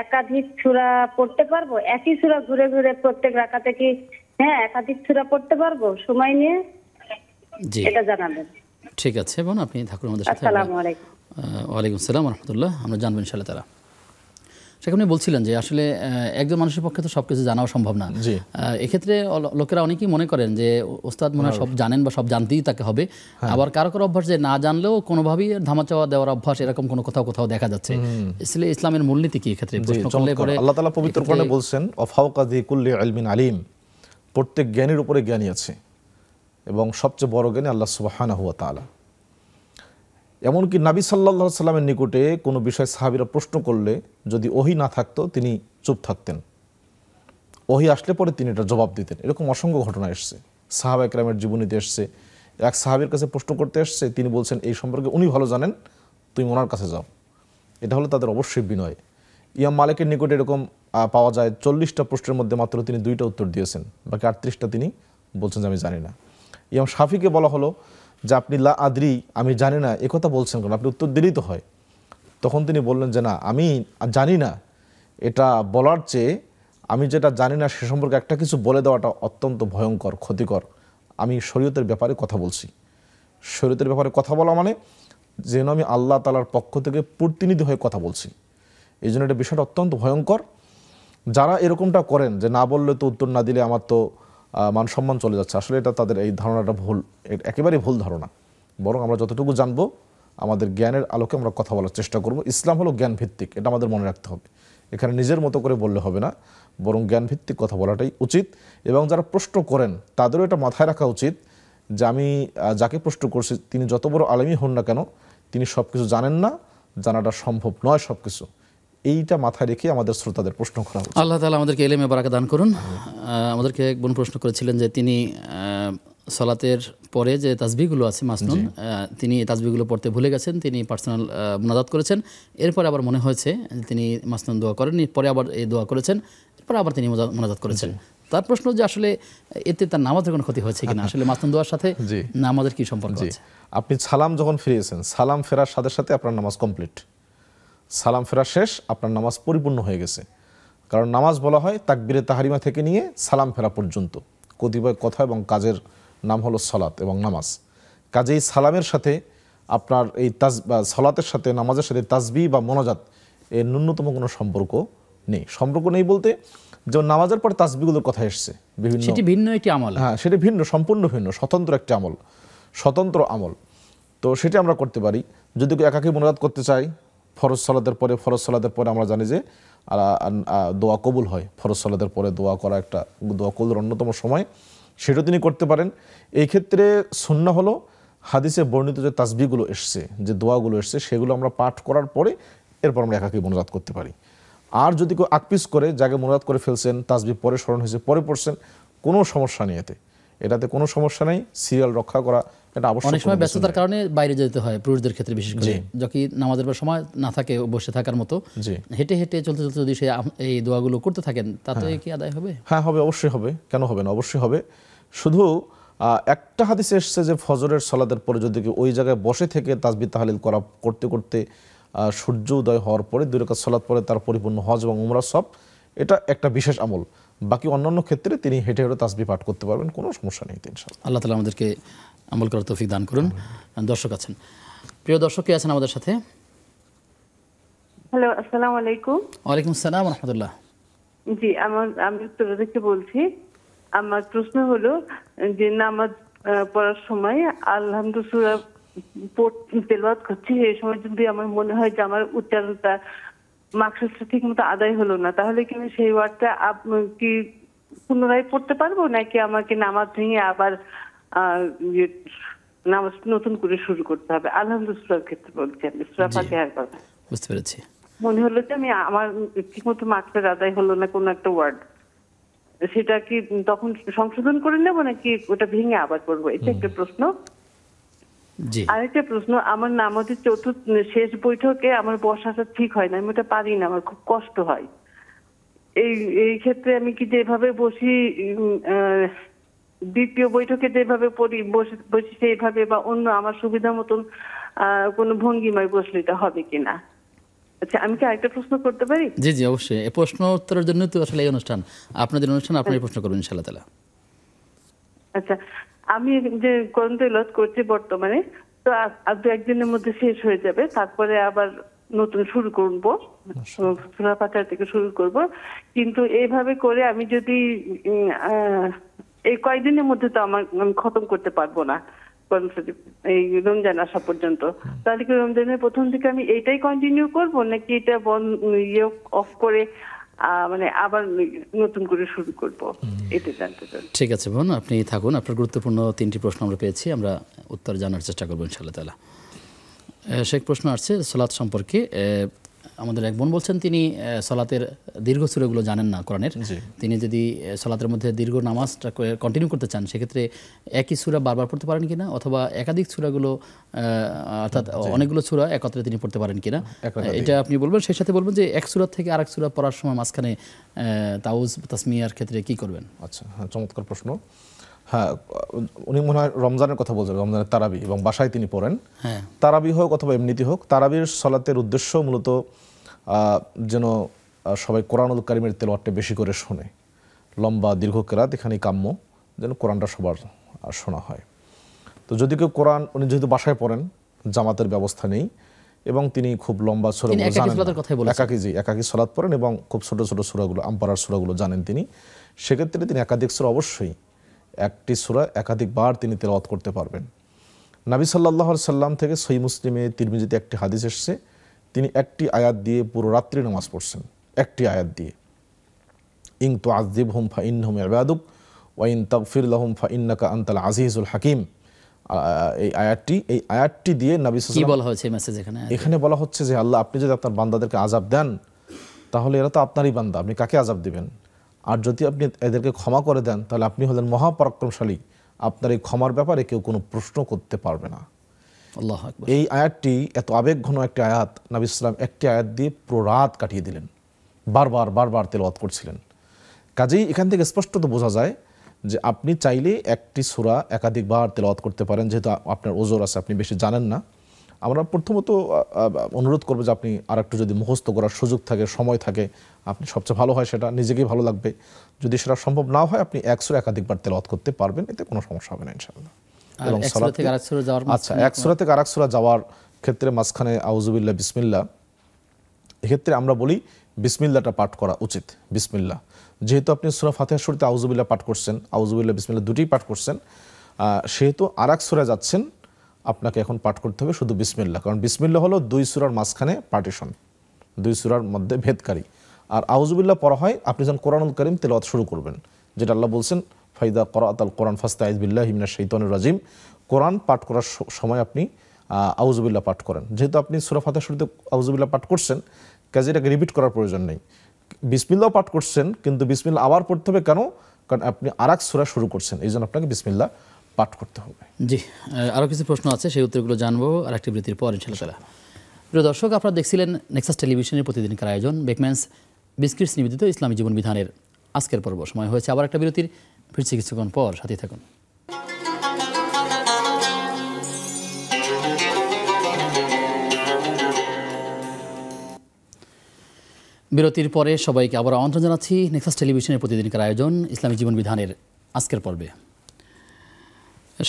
একাধিক সূরা পড়তে পারবো? একই সূরা ঘুরে ঘুরে প্রত্যেক রাকাতে কি একাধিক সূরা পড়তে পারবো সময় নিয়ে? জি, এটা জানাবেন। ঠিক আছে বোন, আপনি থাকুন আমাদের সাথে। আসসালামু আলাইকুম। ওয়ালাইকুম আসসালাম ওয়া রাহমাতুল্লাহ। আমরা জানবো ইনশাআল্লাহ তাআলা। সেখানে বলছিলেন যে আসলে একজন মানুষের পক্ষে তো সবকিছু জানাও সম্ভব না। এক্ষেত্রে লোকেরা অনেকেই মনে করেন যে ওস্তাদ মনে হয় সব জানেন বা সব জানতেই তাকে হবে। আবার কারো কারো অভ্যাস যে না জানলেও কোনোভাবেই ধামাচাওয়া দেওয়ার অভ্যাস, এরকম কোনো কোথাও কোথাও দেখা যাচ্ছে। আসলে ইসলামের মূলনীতি কি এক্ষেত্রে প্রশ্ন করলে পরে আল্লাহ তাআলা পবিত্র কোরআনে বলছেন ওয়াফাওকা যি কুল্লি ইলমিন আলিম, প্রত্যেক জ্ঞানীর উপরে জ্ঞানী আছে এবং সবচেয়ে বড় জ্ঞানী আল্লাহ সুবহানাহু ওয়া তাআলা। এমনকি নবী সাল্লাল্লাহু আলাইহি সাল্লামের নিকটে কোনো বিষয় সাহাবীরা প্রশ্ন করলে যদি ওহী না থাকতো তিনি চুপ থাকতেন, ওহী আসলে পরে তিনি এটা জবাব দিতেন। এরকম অসংখ্য ঘটনা এসছে, সাহাবা একরামের জীবনীতে এসছে। এক সাহাবীর কাছে প্রশ্ন করতে এসছে, তিনি বলছেন এই সম্পর্কে উনি ভালো জানেন, তুমি ওনার কাছে যাও। এটা হলো তাদের অবশ্যই বিনয়। ইমাম মালিকের নিকটে এরকম পাওয়া যায় 40টা প্রশ্নের মধ্যে মাত্র তিনি 2টা উত্তর দিয়েছেন, বাকি 38টা তিনি বলছেন যে আমি জানি না। ইমাম শাফিকে বলা হলো যে আপনি লা আদরি, আমি জানি না, একথা বলছেন কেন, আপনি উত্তর দিলেই তো হয়। তখন তিনি বললেন যে না, আমি জানি না এটা বলার চেয়ে আমি যেটা জানি না সে সম্পর্কে একটা কিছু বলে দেওয়াটা অত্যন্ত ভয়ঙ্কর, ক্ষতিকর। আমি শরীয়তের ব্যাপারে কথা বলছি। শরীয়তের ব্যাপারে কথা বলা মানে যেন আমি আল্লাহ তাআলার পক্ষ থেকে প্রতিনিধি হয়ে কথা বলছি। এই জন্য এটা বিষয়টা অত্যন্ত ভয়ঙ্কর। যারা এরকমটা করেন যে না বললে তো, উত্তর না দিলে আমার তো মান সম্মান চলে যাচ্ছে, আসলে এটা তাদের এই ধারণাটা ভুল, একেবারেই ভুল ধারণা। বরং আমরা যতটুকু জানবো আমাদের জ্ঞানের আলোকে আমরা কথা বলার চেষ্টা করব। ইসলাম হলো জ্ঞান ভিত্তিক, এটা আমাদের মনে রাখতে হবে। এখানে নিজের মতো করে বললে হবে না, বরং জ্ঞান ভিত্তিক কথা বলাটাই উচিত। এবং যারা প্রশ্ন করেন তাদেরও এটা মাথায় রাখা উচিত যে আমি যাকে প্রশ্ন করছি তিনি যত বড় আলেমই হন না কেন, তিনি সব কিছু জানেন না, জানাটা সম্ভব নয় সব কিছু। এইটা মাথায় রেখে আমাদের শ্রোতাদের প্রশ্ন করা উচিত। আল্লাহ তাআলা আমাদেরকে ইলমে বারাকা দান করুন। আমাদেরকে এক বোন প্রশ্ন করেছিলেন যে তিনি সালাতের পরে যে তাসবিহগুলো আছে মাসনুন, তিনি এই তাসবিহগুলো পড়তে ভুলে গেছেন, তিনি পার্সোনাল মুনাজাত করেছেন, এরপরে আবার মনে হয়েছে তিনি মাসনুন দোয়া করেননি, পরে আবার এই দোয়া করেছেন, এরপর আবার তিনি মুনাজাত করেছেন। তার প্রশ্ন যে আসলে এতে তার নামাজের কোনো ক্ষতি হয়েছে কিনা, আসলে মাসনুন দোয়ার সাথে নামাজের কি সম্পর্ক আছে? আপনি সালাম যখন ফিরিয়েছেন, সালাম ফেরার সাথে সাথে আপনার নামাজ কমপ্লিট, সালাম ফেরা শেষ, আপনার নামাজ পরিপূর্ণ হয়ে গেছে। কারণ নামাজ বলা হয় তাকবীরে তাহারিমা থেকে নিয়ে সালাম ফেরা পর্যন্ত। কতিপয় কথা এবং কাজের নাম হলো সালাত এবং নামাজ। কাজেই সালামের সাথে আপনার এই সালাতের সাথে নামাজের সাথে তাসবিহ বা মোনাজাত এর ন্যূনতম কোনো সম্পর্ক নেই। সম্পর্ক নেই বলতে যেমন নামাজের পরে তাসবিহগুলোর কথা এসছে বিভিন্ন, সেটি ভিন্ন একটি আমল। হ্যাঁ, সেটি ভিন্ন, সম্পূর্ণ ভিন্ন, স্বতন্ত্র একটি আমল, স্বতন্ত্র আমল। তো সেটি আমরা করতে পারি। যদি কেউ একাকী মোনাজাত করতে চাই ফরজ সালাতের পরে আমরা জানি যে দোয়া কবুল হয়। ফরজ সালাতের পরে দোয়া করা একটা দোয়া কবুলের অন্যতম সময়, সেটাও তিনি করতে পারেন। এই ক্ষেত্রে সুন্নাহ হলো হাদিসে বর্ণিত যে তাসবিহগুলো এসছে, যে দোয়াগুলো এসছে, সেগুলো আমরা পাঠ করার পরে এরপর আমরা একাকী মোনাজাত করতে পারি। আর যদি কেউ আকপিস করে জায়গায় মোনাজাত করে ফেলছেন, তাসবিহ পরে স্মরণ হয়েছে পরে পড়ছেন, কোনো সমস্যা নেই, এটাতে কোনো সমস্যা নেই। সিরিয়াল রক্ষা করা এটা অবশ্যই। অনেক সময় ব্যস্ততার কারণে বাইরে যেতে হয় পুরুষদের ক্ষেত্রে, বিশেষ করে যখন নামাজের পর সময় না থাকে বসে থাকার মতো, হেঁটে হেঁটে চলতে চলতে যদি সে এই দোয়াগুলো করতে থাকেন তাতে কি আদায় হবে? হ্যাঁ হবে, অবশ্যই হবে, কেন হবে না, অবশ্যই হবে। শুধু একটা হাদিসে এসছে যে ফজরের সালাতের পরে যদি ওই জায়গায় বসে থেকে তাসবিহ তাহলিল করতে করতে সূর্য উদয় হওয়ার পরে 2 রাকাত সালাত পরে তার পরিপূর্ণ হজ এবং উমরা সব, এটা একটা বিশেষ আমল। বাকি অন্যান্য ক্ষেত্রে তিনি হেঁটে হেঁটে তাসবিহ পাঠ করতে পারবেন, কোনো সমস্যা নেই ইনশাআল্লাহ। আল্লাহ তাআলা আমাদেরকে আমল করার তৌফিক দান করুন। দর্শক আছেন, প্রিয় দর্শক কে আছেন আমাদের সাথে? হ্যালো, আসসালামু আলাইকুম। ওয়ালাইকুম আসসালাম ওয়া রাহমাতুল্লাহ। জি, আমি উত্তর থেকে বলছি। আমার প্রশ্ন হলো যে নামাজ পড়ার সময় আলহামদু সূরা তেলাওয়াত করছি এই সময় যদি আমার মনে হয় যে আমার উচ্চারণটা মাকসাদটা ঠিক মতো আদায় হলো না, তাহলে কি আমি সেই ওয়ার্ডটা কি পুনরায় পড়তে পারবো, নাকি আমাকে নামাজ ভেঙে আবার নামাজ নতুন করে শুরু করতে হবে? আলহামদুলিল্লাহর ক্ষেত্রে বলছি, আমি সূরা ফাতিহার কথা বুঝতে পেরেছি। মনে হলো যে আমি আমার ঠিকমতো মাকসাদ আদায় হলো না কোনো একটা ওয়ার্ড, সেটা কি তখন সংশোধন করে নেবো নাকি ওটা ভেঙে আবার পড়বো? এটা একটা প্রশ্ন। জি, আরেকটা প্রশ্ন, আমার নামাজের শেষ বৈঠকে আমার বসাটা ঠিক হয় না, আমি ওটা পারি না, আমার খুব কষ্ট হয়। এই ক্ষেত্রে আমি কি যেভাবে বসি দ্বিতীয় বৈঠকে যেভাবে বসি সেইভাবে, বা অন্য আমার সুবিধা মতন কোনো ভঙ্গিমায় বসলে এটা হবে কিনা? আচ্ছা, আমি কি আরেকটা প্রশ্ন করতে পারি? জি জি অবশ্যই। এই প্রশ্ন উত্তরের জন্য তো আসলে এই অনুষ্ঠান, আপনাদের অনুষ্ঠান, আপনি প্রশ্ন করবেন ইনশাআল্লাহ তাআলা। আচ্ছা, আমি যে কোরআন তেলাওয়াত করছি বর্তমানে, তো আর দু একদিনের মধ্যে শেষ হয়ে যাবে, তারপরে আবার নতুন শুরু করব, সূরা ফাতিহা থেকে শুরু করব। কিন্তু এইভাবে করে আমি যদি এই কয়েকদিনের মধ্যে তো আমি খতম করতে পারবো না কোরআন শরীফ, এই রমজান আসা পর্যন্ত। তাহলে কি রমজানের প্রথম থেকে আমি এইটাই কন্টিনিউ করব, নাকি এটা অফ করে মানে আবার নতুন করে শুরু করব? এটা জানতে চাই। ঠিক আছে বোন, আপনি থাকুন, আপনার গুরুত্বপূর্ণ 3টি প্রশ্ন আমরা পেয়েছি, আমরা উত্তর জানার চেষ্টা করবো ইনশাআল্লাহ তাআলা। শেখ প্রশ্ন আসছে সালাত সম্পর্কে। আমাদের এক বোন বলছেন তিনি সালাতের দীর্ঘ সূরাগুলো জানেন না কোরআনের। তিনি যদি সালাতের মধ্যে দীর্ঘ নামাজটা কন্টিনিউ করতে চান, সেক্ষেত্রে একই সূরা বারবার পড়তে পারেন কিনা, অথবা একাধিক সূরাগুলো অর্থাৎ অনেকগুলো সূরা একত্রে তিনি পড়তে পারেন কিনা, এটা আপনি বলবেন। সেই সাথে বলবেন যে এক সূরা থেকে আরেক সূরা পড়ার সময় মাঝখানে তাউজ তাসমিয়ার ক্ষেত্রে কি করবেন? আচ্ছা, হ্যাঁ, চমৎকার প্রশ্ন। হ্যাঁ, উনি মনে হয় রমজানের কথা বলছেন, রমজানের তারাবি এবং বাসায় তিনি পড়েন। তারাবি হোক অথবা এমনিতে হোক, তারাবির সালাতের উদ্দেশ্য মূলত যেন সবাই কোরআনুল কারিমের তেলাওয়াতটা বেশি করে শোনে। লম্বা দীর্ঘ কেরাত এখানেই কাম্য, যেন কোরআনটা সবার শোনা হয়। তো যদি কেউ কোরআন, উনি যেহেতু বাসায় পড়েন, জামাতের ব্যবস্থা নেই এবং তিনি খুব লম্বা সূরাগুলো জানেন, একাকী সালাত পড়েন এবং খুব ছোট ছোট সূরাগুলো, আমপারার সূরাগুলো জানেন তিনি, সেক্ষেত্রে তিনি একাধিক সূরা, অবশ্যই একটি সূরা একাধিকবার তিনি তেলাওয়াত করতে পারবেন। নবী সাল্লাল্লাহু আলাইহি সাল্লাম থেকে সহিহ মুসলিমে, তিরমিজিতে একটি হাদিস এসেছে, তিনি একটি আয়াত দিয়ে পুরো রাত্রি নামাজ পড়ছেন, একটি আয়াত দিয়ে। ইন তুআযিবহুম ফাইন্নাহুম ইবাদুক ওয়া ইন তাগফির লাহুম ফাইন্নাকা আনতাল আজিজুল হাকিম। এই আয়াতটি দিয়ে নবী সাল্লাল্লাহু আলাইহি ওয়াসাল্লাম, কি বলা হয়েছে মেসেজ এখানে? এখানে বলা হচ্ছে যে আল্লাহ, আপনি যদি আপনার বান্দাদেরকে আযাব দেন, তাহলে এরা তো আপনারই বান্দা, আপনি কাকে আযাব দিবেন? আর যদি আপনি এদেরকে ক্ষমা করে দেন, তাহলে আপনি হলেন মহাপরাক্রমশালী, আপনার এই ক্ষমার ব্যাপারে কেউ কোনো প্রশ্ন করতে পারবে না। আল্লাহু আকবার। এই আয়াতটি এত আবেগঘন একটি আয়াত, নবী সাল্লাল্লাহু আলাইহি ওয়াসাল্লাম একটি আয়াত দিয়ে পুরো রাত কাটিয়ে দিলেন, বারবার তেলাওয়াত করছিলেন। কাজেই এখান থেকে স্পষ্টত বোঝা যায় যে আপনি চাইলে একটি সূরা একাধিকবার তেলাওয়াত করতে পারেন, যেহেতু আপনার ওজর আছে, আপনি বেশি জানেন না। আমরা প্রথমত অনুরোধ করবো যে আপনি আর একটু যদি মুখস্থ করার সুযোগ থাকে, সময় থাকে, আপনি সবচেয়ে ভালো হয়, সেটা নিজেকেই ভালো লাগবে। যদি সেটা সম্ভব না হয়, আপনি এক সূরা একাধিকবার তেলাওয়াত করতে পারবেন, এতে কোনো সমস্যা হবে না ইনশাআল্লাহ। এবং এক সূরা থেকে আরেক সূরা যাওয়ার, আচ্ছা, এক সূরা থেকে আরেক সূরা যাওয়ার ক্ষেত্রে মাঝখানে আউযুবিল্লাহ, বিসমিল্লাহ, এক্ষেত্রে আমরা বলি বিসমিল্লাহটা পাঠ করা উচিত। বিসমিল্লাহ, যেহেতু আপনি সূরা ফাতিহার শুরুতে আউযুবিল্লাহ পাঠ করছেন, আউযুবিল্লাহ বিসমিল্লাহ দুটোই পাঠ করছেন, সেহেতু আরেক সূরা যাচ্ছেন, আপনাকে এখন পাঠ করতে হবে শুধু বিসমিল্লাহ। কারণ বিসমিল্লাহ হলো দুই সূরার মাঝখানে পার্টিশন, দুই সূরার মধ্যে ভেদকারী। আর আউযুবিল্লাহ পড়া হয় আপনি যখন কোরআনুল কারীম তেলাওয়াত শুরু করবেন, যেটা আল্লাহ বলছেন, ফাইদা করাতাল কোরআন ফাস্তাইজ বিল্লাহি মিনাশ শাইতানির রাজিম। কোরআন পাঠ করার সময় আপনি আউযুবিল্লাহ পাঠ করেন। যেহেতু আপনি সূরা ফাতিহার শুরুতে আউযুবিল্লাহ পাঠ করছেন, কাজে এটাকে রিপিট করার প্রয়োজন নেই। বিসমিল্লাহ পাঠ করছেন, কিন্তু বিসমিল্লাহ আবার পড়তে হবে কেন? কারণ আপনি আরেক সূরা শুরু করছেন, এই জন্য আপনাকে বিসমিল্লাহ পাঠ করতে হবে। জি, আরও কিছু প্রশ্ন আছে, সেই উত্তরগুলো জানবো আরেকটি বিরতির পর ইনশাআল্লাহ তাআলা। প্রিয় দর্শক, আপনারা দেখছিলেন নেক্সাস টেলিভিশনের প্রতিদিনকার আয়োজন বেকম্যানস বিস্কিটস নিবেদিত ইসলামী জীবন বিধানের আজকের পর্ব। সময় হয়েছে আবার একটা বিরতির, ফিরছি কিছুক্ষণ পর, সাথে থাকুন। বিরতির পরে সবাইকে আবার আমন্ত্রণ জানাচ্ছি নেক্সাস টেলিভিশনের প্রতিদিনকার আয়োজন ইসলামী জীবন বিধানের আজকের পর্বে।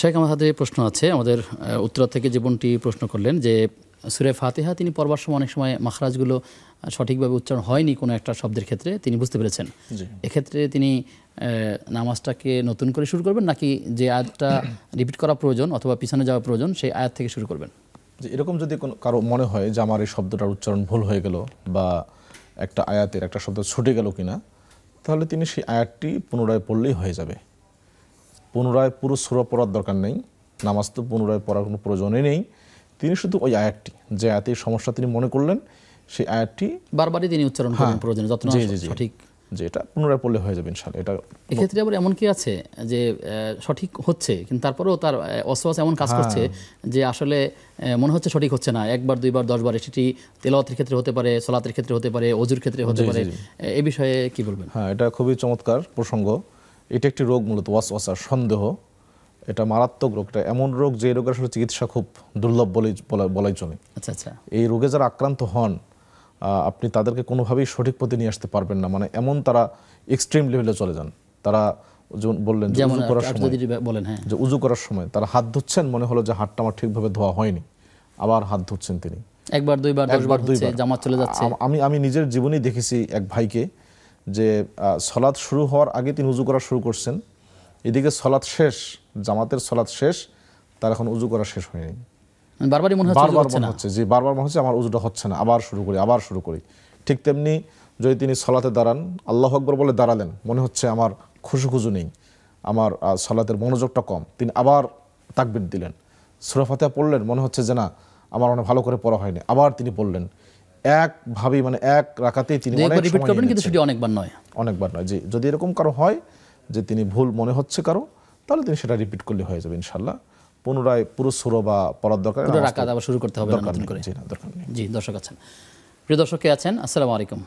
শেখ আমার হাতে প্রশ্ন আছে আমাদের উত্তরা থেকে জীবনটি প্রশ্ন করলেন যে সূরা ফাতিহা তিনি পড়বার সময় অনেক সময় মাখরাজগুলো সঠিকভাবে উচ্চারণ হয়নি কোনো একটা শব্দের ক্ষেত্রে তিনি বুঝতে পেরেছেন। এক্ষেত্রে তিনি নামাজটাকে নতুন করে শুরু করবেন নাকি যে আয়াতটা রিপিট করা প্রয়োজন অথবা পিছনে যাওয়া প্রয়োজন সেই আয়াত থেকে শুরু করবেন? যে এরকম যদি কোনো কারো মনে হয় যে আমার এই শব্দটার উচ্চারণ ভুল হয়ে গেল বা একটা আয়াতের একটা শব্দ ছুটে গেল কিনা, তাহলে তিনি সেই আয়াতটি পুনরায় পড়লেই হয়ে যাবে। পুনরায় পুরো সূরা পড়ার দরকার নেই, নামাজ তো পুনরায় পড়ার কোনো প্রয়োজনই নেই। তিনি শুধু ওই আয়াতটি, যে আয়াতের সমস্যা তিনি মনে করলেন সেই আয়াতটি বারবারই তিনি উচ্চারণ করবেন প্রয়োজনে, যত সঠিক যেটা পুনরায় পড়লে হয়ে যাবে ইনশাআল্লাহ। এটা এক্ষেত্রে আবার এমন কি আছে যে সঠিক হচ্ছে কিন্তু তারপরেও তার অস্ত্র এমন কাজ করছে যে আসলে মনে হচ্ছে সঠিক হচ্ছে না, একবার দুইবার 10 বার, সেটি তেলাওয়াতের ক্ষেত্রে হতে পারে, সালাতের ক্ষেত্রে হতে পারে, ওযুর ক্ষেত্রে হতে পারে, এই বিষয়ে কি বলবেন? হ্যাঁ, এটা খুবই চমৎকার প্রসঙ্গ। এটা একটি রোগ, মূলত ওয়াসওয়াসা, সন্দেহ। এটা মারাত্মক রোগ। এটা এমন রোগ যে রোগের আসলে চিকিৎসা খুব দুর্লভ বলাই চলে। আচ্ছা আচ্ছা। এই রোগে যারা আক্রান্ত হন আপনি তাদেরকে কোনোভাবেই সঠিক পথে নিয়ে আসতে পারবেন না, মানে এমন তারা এক্সট্রিম লেভেলে চলে যান। তারা বললেন যে উযু করার সময়, যে উযু করার সময় তারা হাত ধুচ্ছেন, মনে হলো যে হাতটা আমার ঠিকভাবে ধোয়া হয়নি, আবার হাত ধুচ্ছেন তিনি একবার দুইবার 10 বার হচ্ছে, জামাত চলে যাচ্ছে। আমি নিজের জীবনেই দেখেছি এক ভাইকে যে সালাত শুরু হওয়ার আগে তিনি উযু করা শুরু করছেন, এদিকে সালাত শেষ, জামাতের সালাত শেষ, তার এখন উযু করা শেষ হয়নি। বারবারই মনে হচ্ছে যে বারবার মনে হচ্ছে আমার উযুটা হচ্ছে না, আবার শুরু করি। ঠিক তেমনি যদি তিনি সালাতে দাঁড়ান, আল্লাহু আকবার বলে দাঁড়ালেন, মনে হচ্ছে আমার খুশু নেই, আমার সালাতের মনোযোগটা কম, তিনি আবার তাকবীর দিলেন। সূরা ফাতিহা পড়লেন, মনে হচ্ছে যে না আমার অনেক ভালো করে পড়া হয়নি, আবার তিনি পড়লেন। একভাবেই, মানে এক রাকাতেই তিনি রিপিট করবেন, কিন্তু সেটি অনেকবার নয়। জি, যদি এরকম কারো হয় যে তিনি ভুল মনে হচ্ছে কারো, তাহলে তিনি সেটা রিপিট করলে হয়ে যাবে ইনশাআল্লাহ। পুনরায় পুরো সূরা বা পড়ার দরকার নেই, রাকাত আবার শুরু করতে হবে না নতুন করে। দরকার নেই। জি, দর্শক আছেন, প্রিয় দর্শক কে আছেন? আসসালামু আলাইকুম।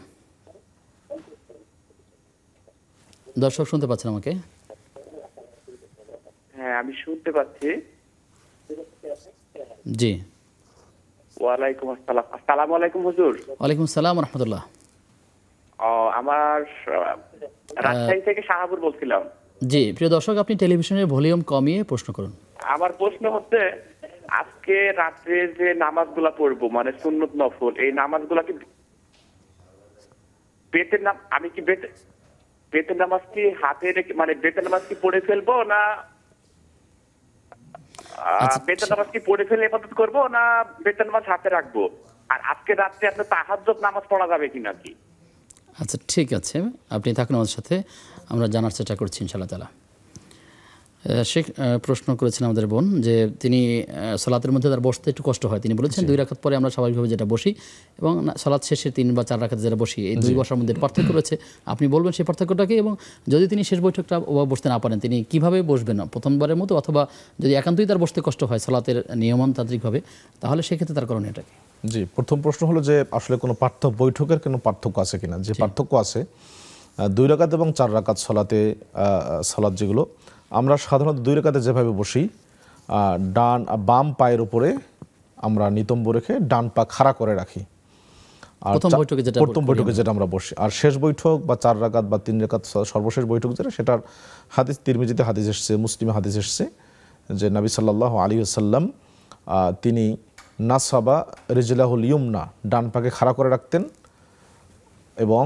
দর্শক শুনতে পাচ্ছেন আমাকে? হ্যাঁ, আমি শুনতে পাচ্ছি। জি, ওয়ালাইকুম আসসালাম। আসসালামু আলাইকুম হুজুর। ওয়ালাইকুম আসসালাম ওয়া রাহমাতুল্লাহ। আমার রাজশাহী থেকে শাহাবুর বলছিলাম। জি, প্রিয় দর্শক, আপনি টেলিভিশনের ভলিউম কমিয়ে প্রশ্ন করুন। আমার প্রশ্ন হচ্ছে, আজকে রাত্রে যে নামাজগুলা পড়বো, মানে সুন্নত নফল, এই নামাজগুলা কি বেতের নামাজ কি হাতে রেখে, মানে বেতের নামাজ কি পড়ে ফেলবো না বেতের নামাজ কি পড়ে ফেলে ইবাদত করবো, না বেতের নামাজ হাতে রাখবো? আর আজকে রাত্রে আপনার তাহাজ্জুদ নামাজ পড়া যাবে কিনা কি? আচ্ছা, ঠিক আছে, আপনি থাকুন আমাদের সাথে, আমরা জানার চেষ্টা করছি ইনশাআল্লাহ তাআলা। শেখ প্রশ্ন করেছেন আমাদের বোন যে তিনি সালাতের মধ্যে তার বসতে একটু কষ্ট হয়। তিনি বলেছেন 2 রাকাত পরে আমরা স্বাভাবিকভাবে যেটা বসি এবং সালাত শেষে 3 বা 4 রাকাত যেটা বসি, এই 2 বসার মধ্যে পার্থক্য রয়েছে। আপনি বলবেন সেই পার্থক্যটাকে, এবং যদি তিনি শেষ বৈঠকটা বসতে না পারেন তিনি কিভাবে বসবেন প্রথমবারের মতো, অথবা যদি একান্তই তার বসতে কষ্ট হয় সালাতের নিয়মতান্ত্রিকভাবে, তাহলে সেক্ষেত্রে তার করণীয় এটাকে। জি, প্রথম প্রশ্ন হলো যে আসলে কোনো বৈঠকের কোনো পার্থক্য আছে কিনা। যে পার্থক্য আছে, 2 রাকাত এবং 4 রাকাত সালাত যেগুলো আমরা সাধারণত 2 রাকাতে যেভাবে বসি, বাম পায়ের উপরে আমরা নিতম্ব রেখে ডান পা খাড়া করে রাখি, আর প্রথম বৈঠকে যেটা আমরা বসি। আর শেষ বৈঠক বা 4 রাকাত বা 3 রাকাত সর্বশেষ বৈঠক যেটা, সেটার হাদিস তিরমিজিতে হাদিস এসছে, মুসলিমে হাদিস এসছে যে নবী সাল্লাল্লাহু আলাইহি ওয়াসাল্লাম তিনি নাসাবা রিজলাহুল ইয়ুমনা, ডান পাকে খাড়া করে রাখতেন এবং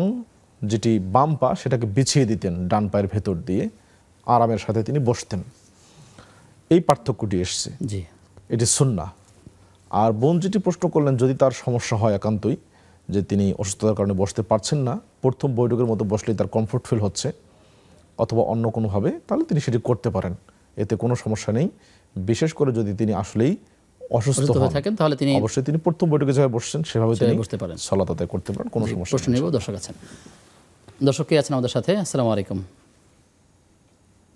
যেটি বাম পা সেটাকে বিছিয়ে দিতেন ডান পায়ের ভেতর দিয়ে, আরামের সাথে তিনি বসতেন। এই পার্থক্যটি এসছে, জি, এটি সুন্নাহ। আর বোন যেটি প্রশ্ন করলেন, যদি তার সমস্যা হয় একান্তই যে তিনি অসুস্থতার কারণে বসতে পারছেন না, প্রথম বৈঠকের মতো বসলেই তার কমফোর্ট ফিল হচ্ছে অথবা অন্য কোনোভাবে, তাহলে তিনি সেটি করতে পারেন, এতে কোনো সমস্যা নেই। বিশেষ করে যদি তিনি আসলেই অসুস্থ হয়ে থাকেন, তাহলে তিনি অবশ্যই তিনি প্রথম বৈঠকে যেভাবে বসছেন সেভাবে তিনি বসতে পারেন, সালাত আদায় করতে পারেন, কোনো সমস্যা নেই। প্রশ্ন নেব, দর্শক আছেন। দর্শক কে আছেন আমাদের সাথে? আসসালামু আলাইকুম।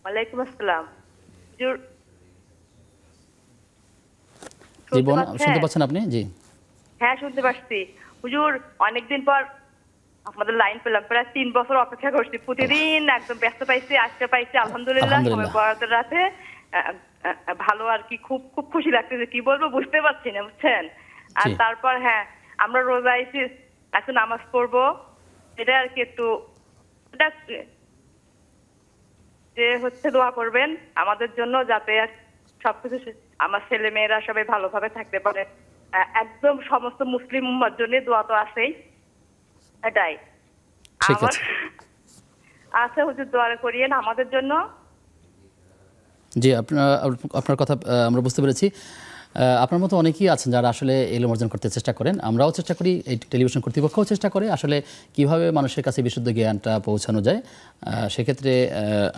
ওয়ালাইকুম আসসালাম। হুজুর জীবন শুনতে পাচ্ছেন আপনি? জি, হ্যাঁ শুনতে পাচ্ছি। হুজুর অনেকদিন পর আপনাদের লাইন পেলাম, প্রায় 3 বছর অপেক্ষা করছি, প্রতিদিন একদম ব্যস্ত পাইছি, আসতে পাইছি, আলহামদুলিল্লাহ। সময় বরাদ্দের রাতে ভালো আর কি, খুব খুব খুশি লাগতেছে, কি বলবো বুঝতে পারছি না, বুঝছেন। আর তারপর হ্যাঁ, আমরা রোজা আইছি, একটু নামাজ পড়বো, এটা আর কি একটু যে হচ্ছে দোয়া করবেন আমাদের জন্য, যাতে সবকিছু আমার ছেলে মেয়েরা সবাই ভালোভাবে থাকতে পারে, একদম সমস্ত মুসলিম উম্মার জন্য দোয়া তো আছেই, এটাই ঠিক আমার আছে। আছে। হুজুর দোয়া করিয়েন আমাদের জন্য। জি, আপনার কথা আমরা বুঝতে পেরেছি। আপনার মতো অনেকেই আছেন যারা আসলে এলম অর্জন করতে চেষ্টা করেন, আমরাও চেষ্টা করি, এই টেলিভিশন কর্তৃপক্ষও চেষ্টা করে আসলে কিভাবে মানুষের কাছে বিশুদ্ধ জ্ঞানটা পৌঁছানো যায়। সেক্ষেত্রে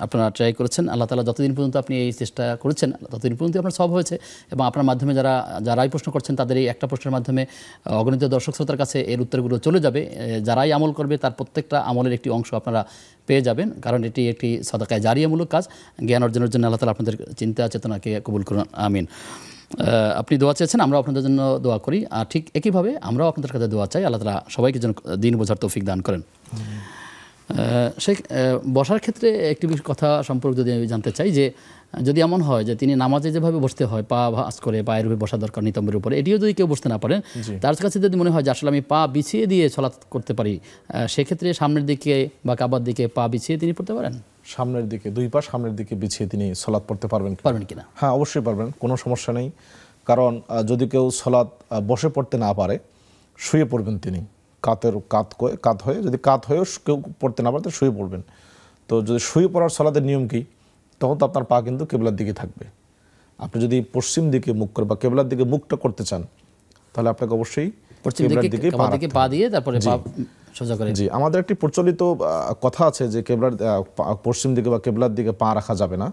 আপনারা ট্রাই করেছেন, আল্লাহ তাআলা যতদিন পর্যন্ত আপনি এই চেষ্টা করেছেন ততদিন পর্যন্ত আপনার সব হয়েছে, এবং আপনার মাধ্যমে যারাই প্রশ্ন করছেন তাদের এই একটা প্রশ্নের মাধ্যমে অগণিত দর্শক শ্রোতার কাছে এর উত্তরগুলো চলে যাবে। যারাই আমল করবে তার প্রত্যেকটা আমলের একটি অংশ আপনারা পেয়ে যাবেন, কারণ এটি একটি সাদাকায়ে জারিয়ামূলক কাজ। জ্ঞান অর্জনের জন্য আল্লাহ তাআলা আপনাদের চিন্তা চেতনাকে কবুল করুন, আমিন। আপনি দোয়া চেয়েছেন, আমরা আপনাদের জন্য দোয়া করি, আর ঠিক একইভাবে আমরাও আপনাদের কাছে দোয়া চাই, আল্লাহ তাআলা সবাইকে যেন দিন বোঝার তৌফিক দান করেন। সেই বসার ক্ষেত্রে একটি কথা সম্পর্কে যদি আমি জানতে চাই, যে যদি এমন হয় যে তিনি নামাজে যেভাবে বসতে হয় পা ভাঁজ করে পায়ের উপরে বসা দরকার নিতম্বের উপরে, এটিও যদি কেউ বসতে না পারেন, তার কাছে যদি মনে হয় যে আসলে আমি পা বিছিয়ে দিয়ে সালাত করতে পারি, সেক্ষেত্রে সামনের দিকে বা কাবার দিকে পা বিছিয়ে তিনি পড়তে পারেন? সামনের দিকে, দুই পা সামনের দিকে বিছিয়ে তিনি সালাত পড়তে পারবেন কিনা? হ্যাঁ, অবশ্যই পারবেন, কোনো সমস্যা নেই। কারণ যদি কেউ সালাত বসে পড়তে না পারে, শুয়ে পড়বেন তিনি, কাত হয়ে, যদি কাত হয়েও কেউ পড়তে না পারে তো শুয়ে পড়বেন। তো যদি শুয়ে পড়ার সালাতের নিয়ম কি, তখন তো আপনার পা কিন্তু কেবলার দিকে থাকবে। আপনি যদি পশ্চিম দিকে মুখ করে বা কেবলার দিকে মুখটা করতে চান, তাহলে আপনাকে অবশ্যই কেবলার দিকে পা দিয়ে তারপরে পা সোজা করে। জি, আমাদের একটি প্রচলিত কথা আছে যে কেবলার পশ্চিম দিকে বা কেবলার দিকে পা রাখা যাবে না।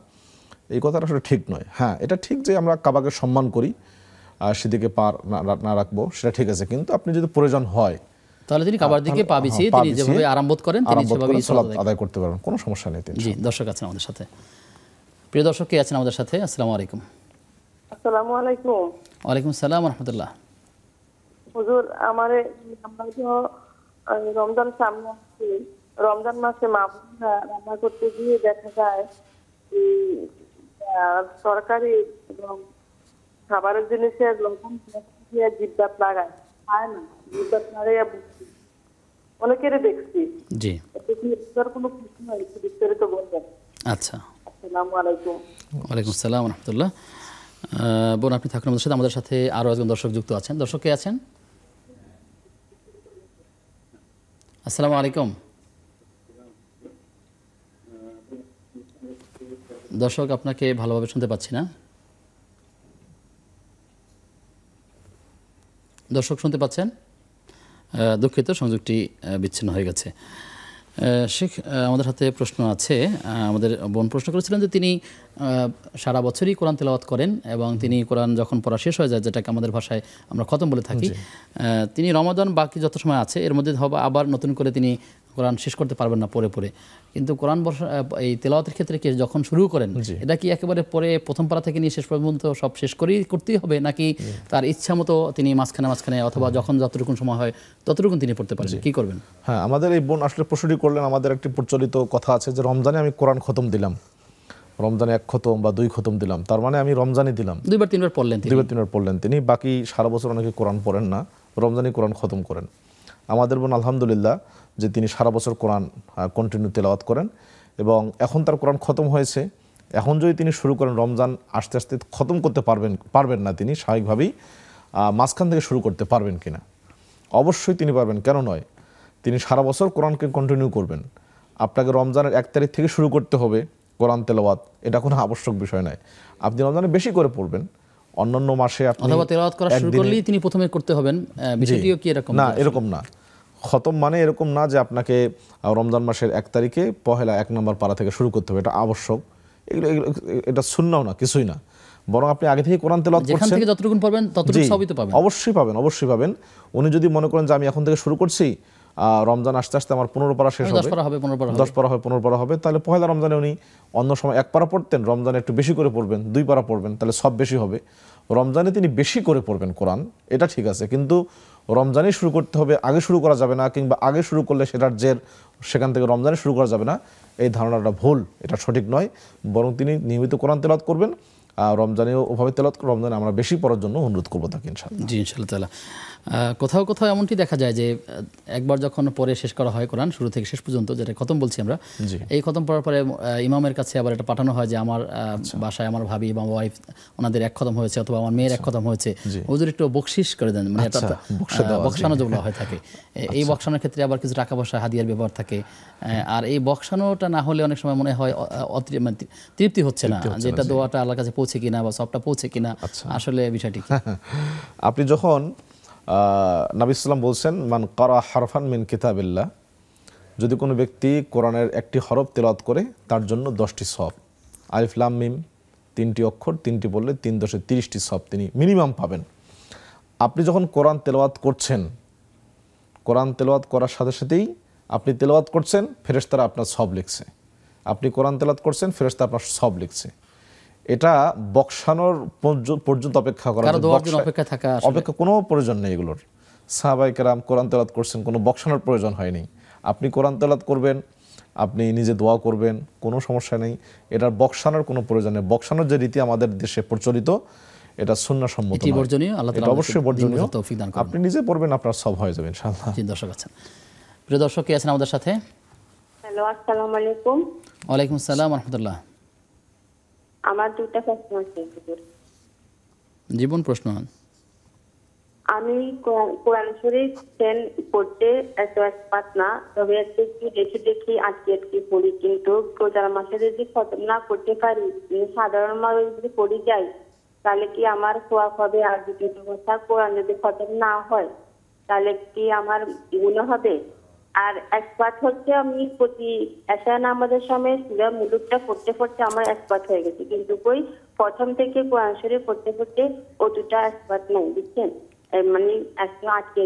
এই কথাটা আসলে ঠিক নয়। হ্যাঁ, এটা ঠিক যে আমরা কাবাকে সম্মান করি, সেদিকে পা না রাখবো, সেটা ঠিক আছে, কিন্তু আপনি যদি প্রয়োজন হয় তাহলে তিনি কাবার দিকে পা বিছিয়ে তিনি যেভাবে আরাম বোধ করেন তিনি সেভাবেই সালাত আদায় করতে পারবেন, কোনো সমস্যা নেই। জি, দর্শক আছেন আমাদের সাথে, প্রিয় দর্শক কে আছেন আমাদের সাথে? আসসালামু আলাইকুম। আসসালামু আলাইকুম। ওয়ালাইকুম আসসালাম ওয়া রাহমাতুল্লাহ। হুজুর, আমরা তো রমজান সামনে আসছে, রমজান মাসে মা বোনেরা রান্না করতে গিয়ে দেখা যায় সরকারি এবং খাবারের জিনিসের লবণ দিয়ে জিব্বাত লাগায়, খায় না, জিব্বাত লাগাইয়া অনেকেরই দেখছি। জি, এটার কোনো প্রশ্ন নাই, একটু বিস্তারিত বলবেন। আচ্ছা। আসসালামু আলাইকুম। ওয়ালাইকুম আসসালাম ওয়া রাহমাতুল্লাহ। বোন, আপনি থাকুন আমাদের সাথে আরও একজন দর্শক যুক্ত আছেন। দর্শক কে আছেন? আসসালামু আলাইকুম। দর্শক, আপনাকে ভালোভাবে শুনতে পাচ্ছি না। দর্শক শুনতে পাচ্ছেন? দুঃখিত, সংযোগটি বিচ্ছিন্ন হয়ে গেছে। শেখ, আমাদের হাতে প্রশ্ন আছে। আমাদের বোন প্রশ্ন করেছিলেন যে তিনি সারা বছরই কোরআন তেলাওয়াত করেন এবং তিনি কোরআন যখন পড়া শেষ হয়ে যায়, যেটাকে আমাদের ভাষায় আমরা খতম বলে থাকি, তিনি রমাদান বাকি যত সময় আছে এর মধ্যে হবে আবার নতুন করে তিনি কোরআন শেষ করতে পারবেন না পড়ে। কিন্তু কোরআন এই তেলাওয়াতের ক্ষেত্রে কি যখন শুরু করেন, এটা কি একেবারে পরে প্রথম পারা থেকে নিয়ে শেষ পর্যন্ত সব শেষ করেই করতেই হবে, নাকি তার ইচ্ছা মতো তিনি মাঝখানে অথবা যখন যতটুকু সময় হয় ততটুকু তিনি পড়তে পারেন? কি করবেন? হ্যাঁ, আমাদের এই বোন আসলে প্রশ্নটি করলেন। আমাদের একটি প্রচলিত কথা আছে যে রমজানে আমি কোরআন খতম দিলাম, রমজানে 1 খতম বা 2 খতম দিলাম, তার মানে আমি রমজানে দিলাম 2বার 3বার পড়লেন তিনি। বাকি সারা বছর অনেকে কোরআন পড়েন না, রমজানে কোরআন খতম করেন। আমাদের বোন আলহামদুলিল্লাহ যে তিনি সারা বছর কোরআন কন্টিনিউ তেলাওয়াত করেন এবং এখন তার কোরআন খতম হয়েছে। এখন যদি তিনি শুরু করেন, রমজান আস্তে আস্তে খতম করতে পারবেন না তিনি, স্বাভাবিকভাবেই মাঝখান থেকে শুরু করতে পারবেন কিনা? অবশ্যই তিনি পারবেন, কেন নয়? তিনি সারা বছর কোরআনকে কন্টিনিউ করবেন। আপনাকে রমজানের 1 তারিখ থেকে শুরু করতে হবে কোরআন তেলাওয়াত, এটা কোনো আবশ্যক বিষয় নয়। আপনি রমজানে বেশি করে পড়বেন, অন্যান্য মাসে আপনি অথবা তেলাওয়াত করা শুরু করলেই তিনি প্রথমে করতে হবেন, বিষয়টিও কি এরকম? না, এরকম না। খতম মানে এরকম না যে আপনাকে রমজান মাসের 1 তারিখে পহেলা 1 নম্বর পারা থেকে শুরু করতে হবে, এটা আবশ্যক। এটা সুন্নাহও না, কিছুই না, বরং আপনি আগে থেকে কোরআন তেলাওয়াত করছেন, যেখান থেকে যতটুকু পারবেন ততটুকু সবই তো পাবেন। অবশ্যই পাবেন। উনি যদি মনে করেন যে আমি এখন থেকে শুরু করছি, রমজান আস্তে আস্তে আমার 15 পারা শেষ হবে, 10 পারা হবে, তাহলে পহেলা রমজানে উনি অন্য সময় 1 পারা পড়তেন, রমজানে একটু বেশি করে পড়বেন, 2 পারা পড়বেন, তাহলে সব বেশি হবে। রমজানে তিনি বেশি করে পড়বেন কোরআন, এটা ঠিক আছে, কিন্তু রমজানে শুরু করতে হবে, আগে শুরু করা যাবে না, কিংবা আগে শুরু করলে সেটার জের সেখান থেকে রমজানে শুরু করা যাবে না, এই ধারণাটা ভুল, এটা সঠিক নয়। বরং তিনি নিয়মিত কোরআন তেলাওয়াত করবেন রমজানেও ওভাবে তেলাওয়াত করে, রমজানে আমরা বেশি পড়ার জন্য অনুরোধ করবো তাকে ইনশাআল্লাহ। জি ইনশাআল্লাহ তাআলা। কোথাও কোথাও এমনটি দেখা যায় যে একবার যখন পড়ে শেষ করা হয় কোরআন শুরু থেকে শেষ পর্যন্ত, যেটা খতম বলছি আমরা, এই খতম পড়ার পরে ইমামের কাছে আবার এটা পাঠানো হয় যে আমার বাসায় আমার ভাবি বা ওয়াইফ ওনাদের এক খতম হয়েছে অথবা আমার মেয়ের এক খতম হয়েছে, হুজুর একটু বকশিশ করে দেন, মানে এটা বকশানো যেগুলো হয়ে থাকে। এই বকশানোর ক্ষেত্রে আবার কিছু টাকা পয়সা হাদিয়ার ব্যবহার থাকে। আর এই বকশানোটা না হলে অনেক সময় মনে হয় তৃপ্তি হচ্ছে না, যেটা দোয়াটা আল্লাহর কাছে পৌঁছে কিনা বা সবটা পৌঁছে কিনা, আসলে বিষয়টি কি? আপনি যখন নবী সাল্লাল্লাহু বলছেন মান ক্বারা হারফান মিন কিতাবিল্লাহ, যদি কোনো ব্যক্তি কোরআনের একটি হরফ তেলাওয়াত করে তার জন্য 10টি সওয়াব। আলিফ লাম মিম 3টি অক্ষর, 3টি পড়লে 3 × 30টি সওয়াব তিনি মিনিমাম পাবেন। আপনি যখন কোরআন তেলাওয়াত করছেন, কোরআন তেলাওয়াত করার সাথে সাথেই আপনি তেলাওয়াত করছেন, ফেরেশতারা আপনার সওয়াব লিখছে। আপনি কোরআন তেলাওয়াত করছেন, ফেরেশতা আপনার সওয়াব লিখছে। এটা বকশানোর পর্যন্ত অপেক্ষা করা, অপেক্ষা কোনো প্রয়োজন নেই এগুলোর। সাহাবায়ে কেরাম কোরআন তেলাওয়াত করছেন, কোনো বকশানোর প্রয়োজন হয়নি। আপনি কোরআন তেলাওয়াত করবেন, আপনি নিজে দোয়া করবেন, কোনো সমস্যা নেই। এটার বকশানোর কোনো প্রয়োজন নেই। বকশানোর যে রীতি আমাদের দেশে প্রচলিত, এটা সুন্নাহ সম্মত, এটা অবশ্যই বর্জনীয়। আপনি নিজে পড়বেন, আপনার সব হয়ে যাবে ইনশাআল্লাহ। জি দর্শক আছেন, প্রিয় দর্শক কে আছেন আমাদের সাথে? হ্যালো, আসসালামু আলাইকুম। ওয়ালাইকুম আসসালাম ওয়া রাহমাতুল্লাহ। আমার দুটো প্রশ্ন আছে। জীবন প্রশ্ন। আমি কোরআন শরীফ পড়তে এত এক্সপার্ট না, তবে একটু দেখি দেখি আজকে একটু পড়ি, কিন্তু রোজার মাসে যদি খতম না করতে পারি, সাধারণ মানুষ যদি পড়ে যাই, তাহলে কি আমার সোয়াব হবে? আর দ্বিতীয় কথা, কোরআন যদি খতম না হয় তাহলে কি আমার গুনাহ হবে? আর এক্সপার্ট হচ্ছে আমি প্রতি এশা নামাজের সময় সূরা মুলুকটা পড়তে পড়তে আমার এক্সপার্ট হয়ে গেছে, কিন্তু কই প্রথম থেকে কোরআন শরীফ পড়তে পড়তে অতটা এক্সপার্ট নাই, বুঝছেন? মানে একটু আটকে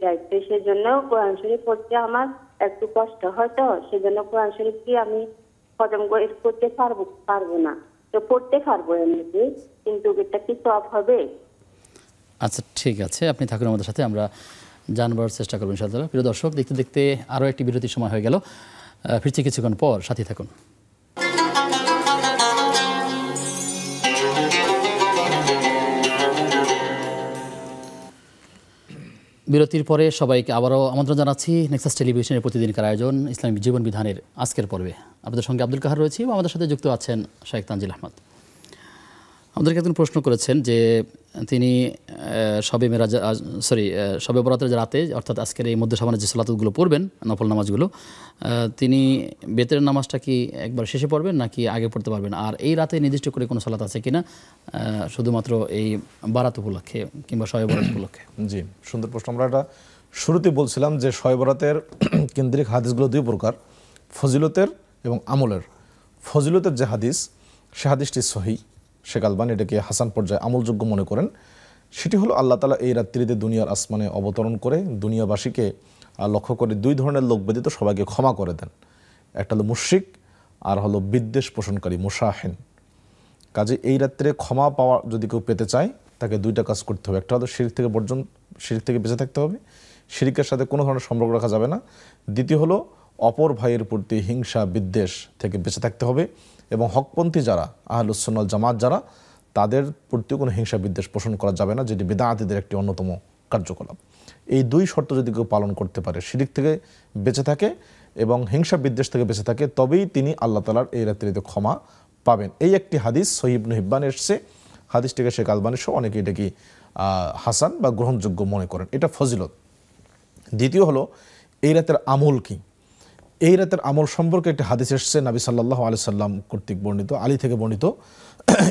যায়, তো সেজন্য কোরআন শরীফ পড়তে আমার একটু কষ্ট হয়, তো সেজন্য কোরআন শরীফ কি আমি খতম করতে পারবো না। তো পড়তে পারবো এমনিতে, কিন্তু এটা কি সওয়াব হবে? আচ্ছা ঠিক আছে, আপনি থাকুন আমাদের সাথে, আমরা জানবার চেষ্টা করবো ইনশাআল্লাহ। প্রিয় দর্শক, দেখতে দেখতে আরও একটি বিরতির সময় হয়ে গেল। ফিরছি কিছুক্ষণ পর, সাথে থাকুন। বিরতির পরে সবাইকে আবারও আমন্ত্রণ জানাচ্ছি নেক্সাস টেলিভিশনের প্রতিদিনকার আয়োজন ইসলামিক জীবন বিধানের আজকের পর্বে। আপনাদের সঙ্গে আব্দুল কাহার রয়েছি এবং আমাদের সাথে যুক্ত আছেন শেখ তানজিল আহমদ। আমাদেরকে একজন প্রশ্ন করেছেন যে তিনি শবে বরাতের রাতে, অর্থাৎ আজকের এই মধ্য সাবানের যে সালাতুগুলো পড়বেন, নফল নামাজগুলো, তিনি বেতের নামাজটা কি একবার শেষে পড়বেন নাকি আগে পড়তে পারবেন? আর এই রাতে নির্দিষ্ট করে কোনো সালাত আছে কিনা, শুধুমাত্র এই বারাত উপলক্ষে কিংবা শবে বরাত উপলক্ষে? জি, সুন্দর প্রশ্ন। আমরা এটা শুরুতে বলছিলাম যে শবে বরাতের কেন্দ্রিক হাদিসগুলো দুই প্রকার, ফজিলতের এবং আমলের। ফজিলতের যে হাদিস, সে হাদিসটি সহিহ, শেখ আলবানী এটাকে হাসান পর্যায়ে আমলযোগ্য মনে করেন। সেটি হলো আল্লাহ তাআলা এই রাত্রিতে দুনিয়ার আসমানে অবতরণ করে দুনিয়াবাসীকে লক্ষ্য করে দুই ধরনের লোক ব্যতীত সবাইকে ক্ষমা করে দেন। একটা হলো মুশরিক, আর হলো বিদ্বেষ পোষণকারী মুশাহিন। কাজে এই রাত্রে ক্ষমা পাওয়া যদি কেউ পেতে চায়, তাকে দুইটা কাজ করতে হবে। একটা হলো শিরক থেকে বেঁচে থাকতে হবে, শিরকের সাথে কোনো ধরনের সম্পর্ক রাখা যাবে না। দ্বিতীয় হলো অপর ভাইয়ের প্রতি হিংসা বিদ্বেষ থেকে বেঁচে থাকতে হবে, এবং হকপন্থী যারা, আহলুস সুন্নাহ জামাত যারা, তাদের প্রতি কোনো হিংসা বিদ্বেষ পোষণ করা যাবে না, যেটি বিদআতীদের একটি অন্যতম কার্যকলাপ। এই দুই শর্ত যদি কেউ পালন করতে পারে, শিরক থেকে বেঁচে থাকে এবং হিংসা বিদ্বেষ থেকে বেঁচে থাকে, তবেই তিনি আল্লাহ তাআলার এই রাত্রিতে ক্ষমা পাবেন। এই একটি হাদিস সহিহ ইবনে হিব্বানে এসেছে। হাদিসটিকে শেখ আলবানী সহ অনেকে এটাকে হাসান বা গ্রহণযোগ্য মনে করেন। এটা ফজিলত। দ্বিতীয় হলো এই রাতের আমল কি। এই রাতের আমল সম্পর্কে একটি হাদিস এসেছে নবী সাল্লাল্লাহু আলাইহি সাল্লাম কর্তৃক বর্ণিত, আলী থেকে বর্ণিত,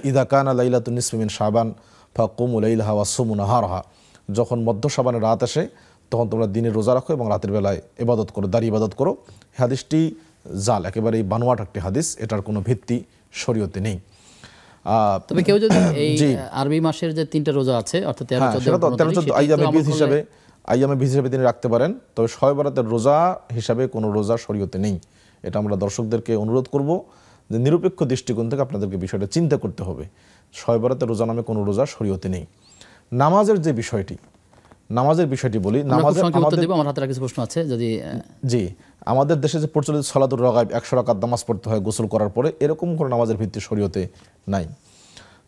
ইদা কানা লাইলাতুন নিসফি মিন শাবান ফাকুমু লাইলাহা ওয়া সুমু নাহারাহা। যখন মধ্য শাবানের রাত আসে, তখন তোমরা দিনে রোজা রাখো এবং রাতের বেলায় ইবাদত করো, দাঁড়িয়ে ইবাদত করো। হাদিসটি জাল, একেবারেই বানোয়াট একটি হাদিস, এটার কোনো ভিত্তি শরীয়তে নেই। তবে কেউ যদি এই আরবি মাসের যে 3টা রোজা আছে, অর্থাৎ 13, 14 আইয়ামে বীজ হিসাবে তিনি রাখতে পারেন, তবে শবে বরাতের রোজা হিসাবে কোনো রোজা শরীয়তে নেই। এটা আমরা দর্শকদেরকে অনুরোধ করব যে নিরপেক্ষ দৃষ্টিকোণ থেকে আপনাদেরকে বিষয়টা চিন্তা করতে হবে। শবে বরাতের রোজা নামে কোনো রোজা শরীয়তে নেই। নামাজের বিষয়টি বলি। জি, আমাদের দেশে যে প্রচলিত সালাতুর রাগাইব 100 রাকাত নামাজ পড়তে হয় গোসল করার পরে, এরকম কোনো নামাজের ভিত্তি শরীয়তে নাই।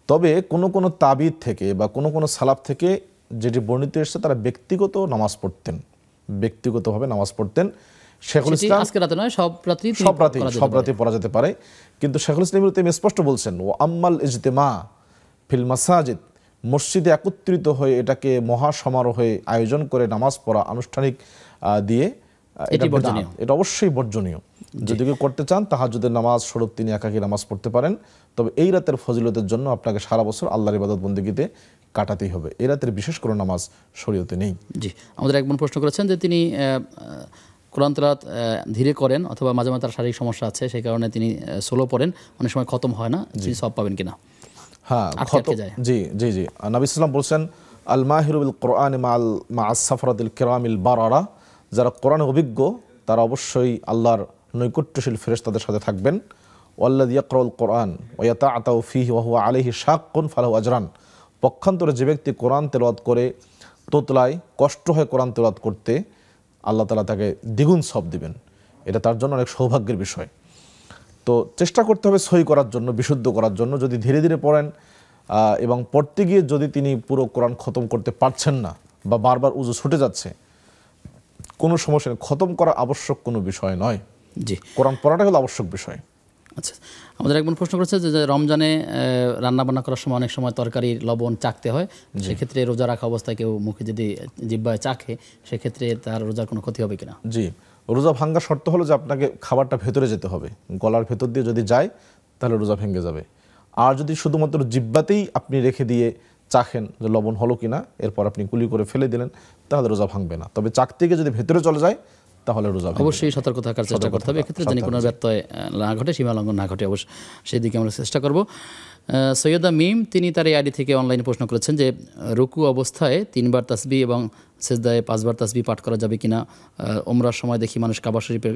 তবে কোনো কোনো তাবিদ থেকে বা কোনো কোনো সালাফ থেকে যেটি বর্ণিত এসেছে তারা ব্যক্তিগত নামাজ পড়তেন, ব্যক্তিগতভাবে নামাজ পড়তেন। শেখুল ইসলাম আজকে রাতে নয়, সব রাতে পড়া যেতে পারে, কিন্তু শেখুল ইসলাম ইবনে তাইমিয়া স্পষ্ট বলছেন ও আম্মাল ইজতিমা ফিল মাসাজিদ, মসজিদে একত্রিত হয়ে এটাকে মহা সমারোহে আয়োজন করে নামাজ পড়া আনুষ্ঠানিক দিয়ে এটা অবশ্যই বর্জনীয়। যদি কেউ করতে চান তাহাজ্জুদের নামাজ স্বরূপ তিনি একাকী নামাজ পড়তে পারেন, তবে এই রাতের ফজিলতের জন্য আপনাকে সারা বছর আল্লাহর ইবাদত বন্দেগীতে কাটাতেই হবে। এই রাতের বিশেষ কোনো নামাজ শরীয়তে নেই। জি, আমাদের একজন প্রশ্ন করেছেন যে তিনি কোরআন তেলাওয়াত ধীরে করেন অথবা মাঝে মাঝে তার শারীরিক সমস্যা আছে, সেই কারণে তিনি স্লো পড়েন, অনেক সময় খতম হয় না, তিনি সব পাবেন কিনা? হ্যাঁ, জি জি জি, নবী সাল্লাল্লাহু আলাইহি বলছেন আল মাহিরু বিল কোরআন মা'আস সাফরাতিল কিরামিল বারারা, যারা কোরআনে অভিজ্ঞ তারা অবশ্যই আল্লাহর নৈকট্যশীল ফেরেশতাদের সাথে থাকবেন। ওয়াল্লাযী ইয়াকরাউল কোরআন ওয়া ইয়াতাআতাউ ফীহি ওয়া হুয়া আলাইহি শাক্কুন ফালাহু আজরান, পক্ষান্তরে যে ব্যক্তি কোরআন তেলাওয়াত করে তোতলায় কষ্ট হয় কোরআন তেলাওয়াত করতে, আল্লাহ তাআলা তাকে দ্বিগুণ সওয়াব দিবেন। এটা তার জন্য অনেক সৌভাগ্যের বিষয়। তো চেষ্টা করতে হবে সহি করার জন্য, বিশুদ্ধ করার জন্য। যদি ধীরে ধীরে পড়েন এবং পড়তে গিয়ে যদি তিনি পুরো কোরআন খতম করতে পারছেন না বা বারবার উযু ছুটে যাচ্ছে, কোনো সমস্যা নেই, খতম করা আবশ্যক কোনো বিষয় নয়। জি, কোরআন পড়াটাই হলো আবশ্যক বিষয়। আচ্ছা, আমাদের একজন প্রশ্ন করেছে যে রমজানে রান্না বান্না করার সময় অনেক সময় তরকারির লবণ চাখতে হয়, সেক্ষেত্রে রোজা রাখা অবস্থায় কেউ মুখে যদি জিহ্বায় চাখে সেক্ষেত্রে তার রোজার কোনো ক্ষতি হবে কিনা? জি, রোজা ভাঙ্গার শর্ত হলো যে আপনাকে খাবারটা ভেতরে যেতে হবে, গলার ভেতর দিয়ে যদি যায় তাহলে রোজা ভেঙে যাবে। আর যদি শুধুমাত্র জিহ্বাতেই আপনি রেখে দিয়ে চাখেন যে লবণ হলো কিনা, এরপর আপনি কুলি করে ফেলে দিলেন, তাহলে রোজা ভাঙবে না। তবে চাক থেকে যদি ভেতরে চলে যায় তাহলে রোজা অবশ্যই সতর্ক থাকার চেষ্টা করতে হবে, এক্ষেত্রে যেন কোনো ব্যত্যয় না ঘটে, সীমা লঙ্ঘন না ঘটে, অবশ্যই সেই দিকে আমরা চেষ্টা করব। সৈয়দা মিম তিনি তার এই আইডি থেকে অনলাইনে প্রশ্ন করেছেন যে রুকু অবস্থায় 3 বার তাসবিহ এবং সেজদায় 5 বার তাসবিহ পাঠ করা যাবে কিনা? ওমরার সময় দেখি মানুষ কাবা শরীফের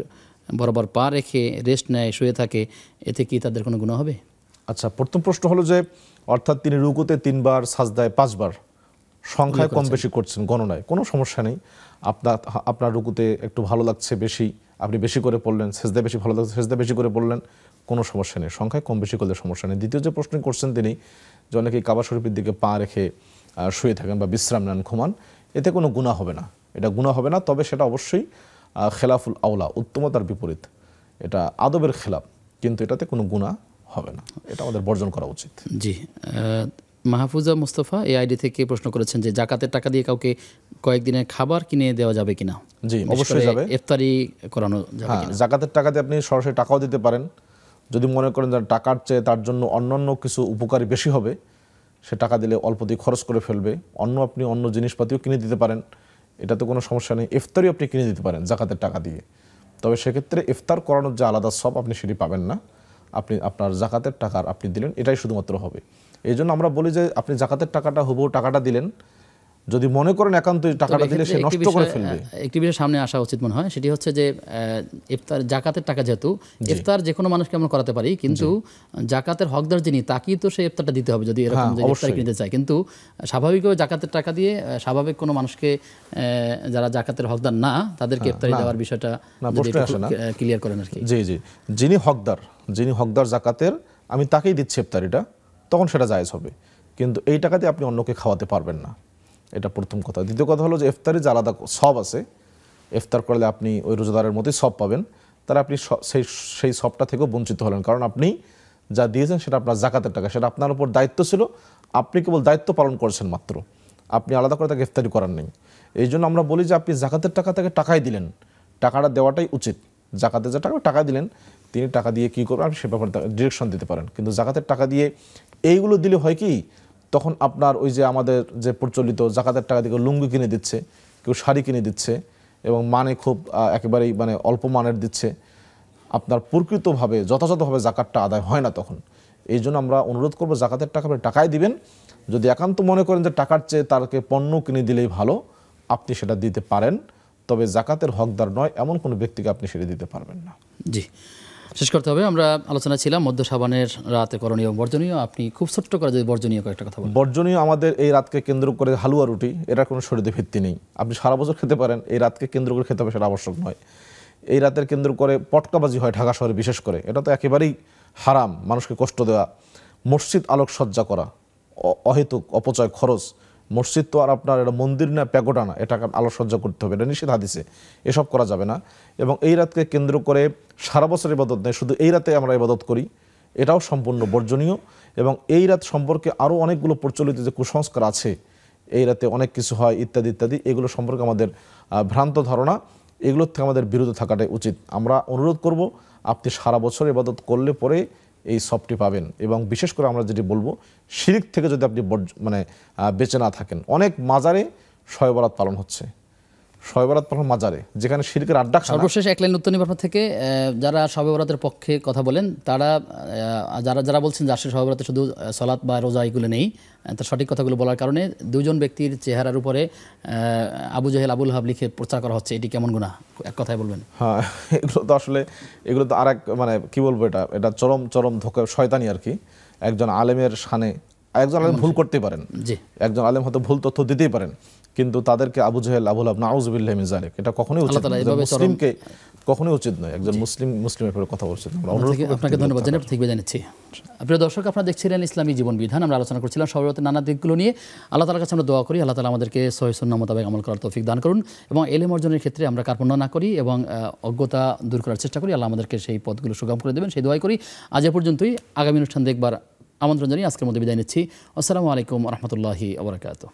বরাবর পা রেখে রেস্ট নেয়, শুয়ে থাকে, এতে কি তাদের কোনো গুনাহ হবে? আচ্ছা, প্রথম প্রশ্ন হলো যে অর্থাৎ তিনি রুকুতে 3 বার, সাজদায় 5 বার, সংখ্যায় কম বেশি করছেন, গণনায় কোনো সমস্যা নেই। আপনার রুকুতে একটু ভালো লাগছে বেশি, আপনি বেশি করে পড়লেন, সেজদায় বেশি ভালো লাগছে, সেজদায় বেশি করে পড়লেন, কোনো সমস্যা নেই, সংখ্যায় কম বেশি করলে সমস্যা নেই। দ্বিতীয় যে প্রশ্ন করছেন তিনি, যে অনেকেই কাবা শরীফের দিকে পা রেখে শুয়ে থাকেন বা বিশ্রাম নেন, ঘুমান, এতে কোনো গুনাহ হবে না, এটা গুনাহ হবে না। তবে সেটা অবশ্যই খেলাফুল আওলা, উত্তমতার বিপরীত, এটা আদবের খেলাফ, কিন্তু এটাতে কোনো গুনাহ হবে না, এটা আমাদের বর্জন করা উচিত। জি, মাহফুজা মুস্তফা এই আইডি থেকে প্রশ্ন করেছেন যে জাকাতের টাকা দিয়ে কাউকে কয়েকদিনের খাবার কিনে দেওয়া যাবে কিনা? জি, অবশ্যই যাবে, ইফতারি করানো যাবে কিনা? জাকাতের টাকা দিয়ে আপনি সরাসরি টাকাও দিতে পারেন। যদি মনে করেন যে টাকার চেয়ে তার জন্য অন্যান্য কিছু উপকারী বেশি হবে, সে টাকা দিলে অল্প দিয়ে খরচ করে ফেলবে, আপনি অন্য জিনিসপাতিও কিনে দিতে পারেন, এটাতে কোনো সমস্যা নেই। ইফতারিও আপনি কিনে দিতে পারেন জাকাতের টাকা দিয়ে, তবে সেক্ষেত্রে ইফতার করানোর যে আলাদা সব আপনি সেটি পাবেন না, আপনি আপনার জাকাতের টাকার আপনি দিলেন, এটাই শুধুমাত্র হবে। এই জন্য আমরা বলি যে আপনি জাকাতের টাকাটা হুবহু টাকাটা দিলেন, যদি মনে করেন একান্ত টাকাটা দিলে সে নষ্ট করে ফেলবে। একটি বিষয় সামনে আসা উচিত মনে হয়, সেটি হচ্ছে যে ইফতার জাকাতের টাকা, যেহেতু ইফতার যে কোনো মানুষকে আমরা করাতে পারি, কিন্তু জাকাতের হকদার যিনি তাকেই তো সেই ইফতারটা দিতে হবে যদি এরকম ইফতার কিনতে চায়। কিন্তু স্বাভাবিকভাবে জাকাতের টাকা দিয়ে স্বাভাবিক কোনো মানুষকে যারা জাকাতের হকদার না তাদেরকে ইফতারি দেওয়ার বিষয়টা ক্লিয়ার করেন আর কি। জি জি, যিনি হকদার জাকাতের, আমি তাকেই দিচ্ছি ইফতারিটা, তখন সেটা জায়েজ হবে, কিন্তু এই টাকা দিয়ে আপনি অন্যকে খাওয়াতে পারবেন না, এটা প্রথম কথা। দ্বিতীয় কথা হলো যে ইফতারি যে আলাদা সব আছে, ইফতার করলে আপনি ওই রোজাদারের মতোই সব পাবেন, তারা আপনি সেই সবটা থেকেও বঞ্চিত হলেন, কারণ আপনি যা দিয়েছেন সেটা আপনার জাকাতের টাকা, সেটা আপনার উপর দায়িত্ব ছিল, আপনি কেবল দায়িত্ব পালন করছেন মাত্র, আপনি আলাদা করে তাকে ইফতারি করার নেই। এই জন্য আমরা বলি যে আপনি জাকাতের টাকা তাকে টাকাই দিলেন, টাকাটা দেওয়াটাই উচিত। জাকাতের যে টাকা দিলেন, তিনি টাকা দিয়ে কী করবেন আপনি সে ব্যাপারে ডিরেকশন দিতে পারেন, কিন্তু জাকাতের টাকা দিয়ে এইগুলো দিলে হয় কি, তখন আপনার ওই যে আমাদের যে প্রচলিত জাকাতের টাকা দিয়ে লুঙ্গি কিনে দিচ্ছে, কেউ শাড়ি কিনে দিচ্ছে, এবং মানে খুব একেবারেই অল্প মানের দিচ্ছে, আপনার প্রকৃতভাবে যথাযথভাবে জাকাতটা আদায় হয় না তখন। এই জন্য আমরা অনুরোধ করবো জাকাতের টাকা আপনি টাকাই দিবেন। যদি একান্ত মনে করেন যে টাকার চেয়ে তাকে পণ্য কিনে দিলেই ভালো, আপনি সেটা দিতে পারেন, তবে জাকাতের হকদার নয় এমন কোনো ব্যক্তিকে আপনি সেটা দিতে পারবেন না। জি, শেষ করতে হবে। আমরা আলোচনা ছিলাম মধ্য শাবানের রাতে করণীয় বর্জনীয়। আপনি খুব ছোট্ট করে যদি বর্জনীয় কয়েকটা কথা বলেন। বর্জনীয় আমাদের এই রাতকে কেন্দ্র করে হালুয়া রুটি, এটার কোনো শরীরে ভিত্তি নেই। আপনি সারা বছর খেতে পারেন, এই রাতকে কেন্দ্র করে খেতে হবে সেটা আবশ্যক নয়। এই রাতের কেন্দ্র করে পটকাবাজি হয় ঢাকা শহরে বিশেষ করে, এটা তো একেবারেই হারাম, মানুষকে কষ্ট দেওয়া। মসজিদ আলোকসজ্জা করা, অহেতুক অপচয় খরচ, মসজিদ তো আর আপনার এটা মন্দির না প্যাগোডা না, এটাকে আলোকসজ্জা করতে হবে, এটা নিষেধ হাদিসে, এসব করা যাবে না। এবং এই রাতকে কেন্দ্র করে সারা বছর ইবাদত নেই, শুধু এই রাতে আমরা ইবাদত করি, এটাও সম্পূর্ণ বর্জনীয়। এবং এই রাত সম্পর্কে আরও অনেকগুলো প্রচলিত যে কুসংস্কার আছে, এই রাতে অনেক কিছু হয় ইত্যাদি ইত্যাদি, এগুলো সম্পর্কে আমাদের ভ্রান্ত ধারণা, এগুলোর থেকে আমাদের বিরত থাকাটাই উচিত। আমরা অনুরোধ করব, আপনি সারা বছর ইবাদত করলে পরে এই সবটি পাবেন। এবং বিশেষ করে আমরা যেটি বলবো, শিরিক থেকে যদি আপনি বেঁচে না থাকেন, অনেক মাজারে শবে বরাত পালন হচ্ছে, শবে বরাত পালন মাজারে, যেখানে শিরকের আড্ডা। সর্বশেষ এক লাইন উত্তর নিবার থেকে যারা শবে বরাতের পক্ষে কথা বলেন, তারা যারা বলছেন যে আসলে শবে বরাতে শুধু সালাত বা রোজা এগুলো নেই, তার সঠিক কথাগুলো বলার কারণে দুজন ব্যক্তির চেহারার উপরে আবু জাহেল আবুল হাব লিখে প্রচার করা হচ্ছে, এটি কেমন গুনাহ, এক কথায় বলবেন? হ্যাঁ, এগুলো তো আসলে এগুলো তো আর এক মানে কি বলবো, এটা চরম চরম ধোঁকা, শয়তানি আর কি। একজন আলেমের শানে, একজন আলেম ভুল করতে পারেন, একজন আলেম হয়তো ভুল তথ্য দিতেই পারেন, কিন্তু তাদেরকে আবু জাহেল আবুল হাব নাউযুবিল্লাহি মিন যালিক, এটা কখনোই উচিত নয়, মুসলিমকে কখনোই উচিত নয়। একজন মুসলিমের ব্যাপারে কথা বলছেন। আপনাকে ধন্যবাদ জানাই, ঠিক জানাচ্ছি। প্রিয় দর্শক, আপনারা দেখছিলেন ইসলামী জীবন বিধান। আমরা আলোচনা করছিলাম শবে বরাতের নানা দিকগুলো নিয়ে। আল্লাহ তাআলার কাছে আমরা দোয়া করি আল্লাহ তাআলা আমাদেরকে সহিহ সুন্নাহ মোতাবেক আমল করার তৌফিক দান করুন এবং ইলম অর্জনের ক্ষেত্রে আমরা কার্পণ্য না করি এবং অজ্ঞতা দূর করার চেষ্টা করি। আল্লাহ আমাদেরকে সেই পথগুলো সুগম করে দেবেন, সেই দোয়াই করি। আজ এ পর্যন্তই। আগামী অনুষ্ঠান দেখবার আমন্ত্রণ জানিয়ে আজকের মধ্যে বিদায় নিচ্ছি। আসসালামু আলাইকুম ওয়া রাহমাতুল্লাহি ওয়া বারাকাতুহু।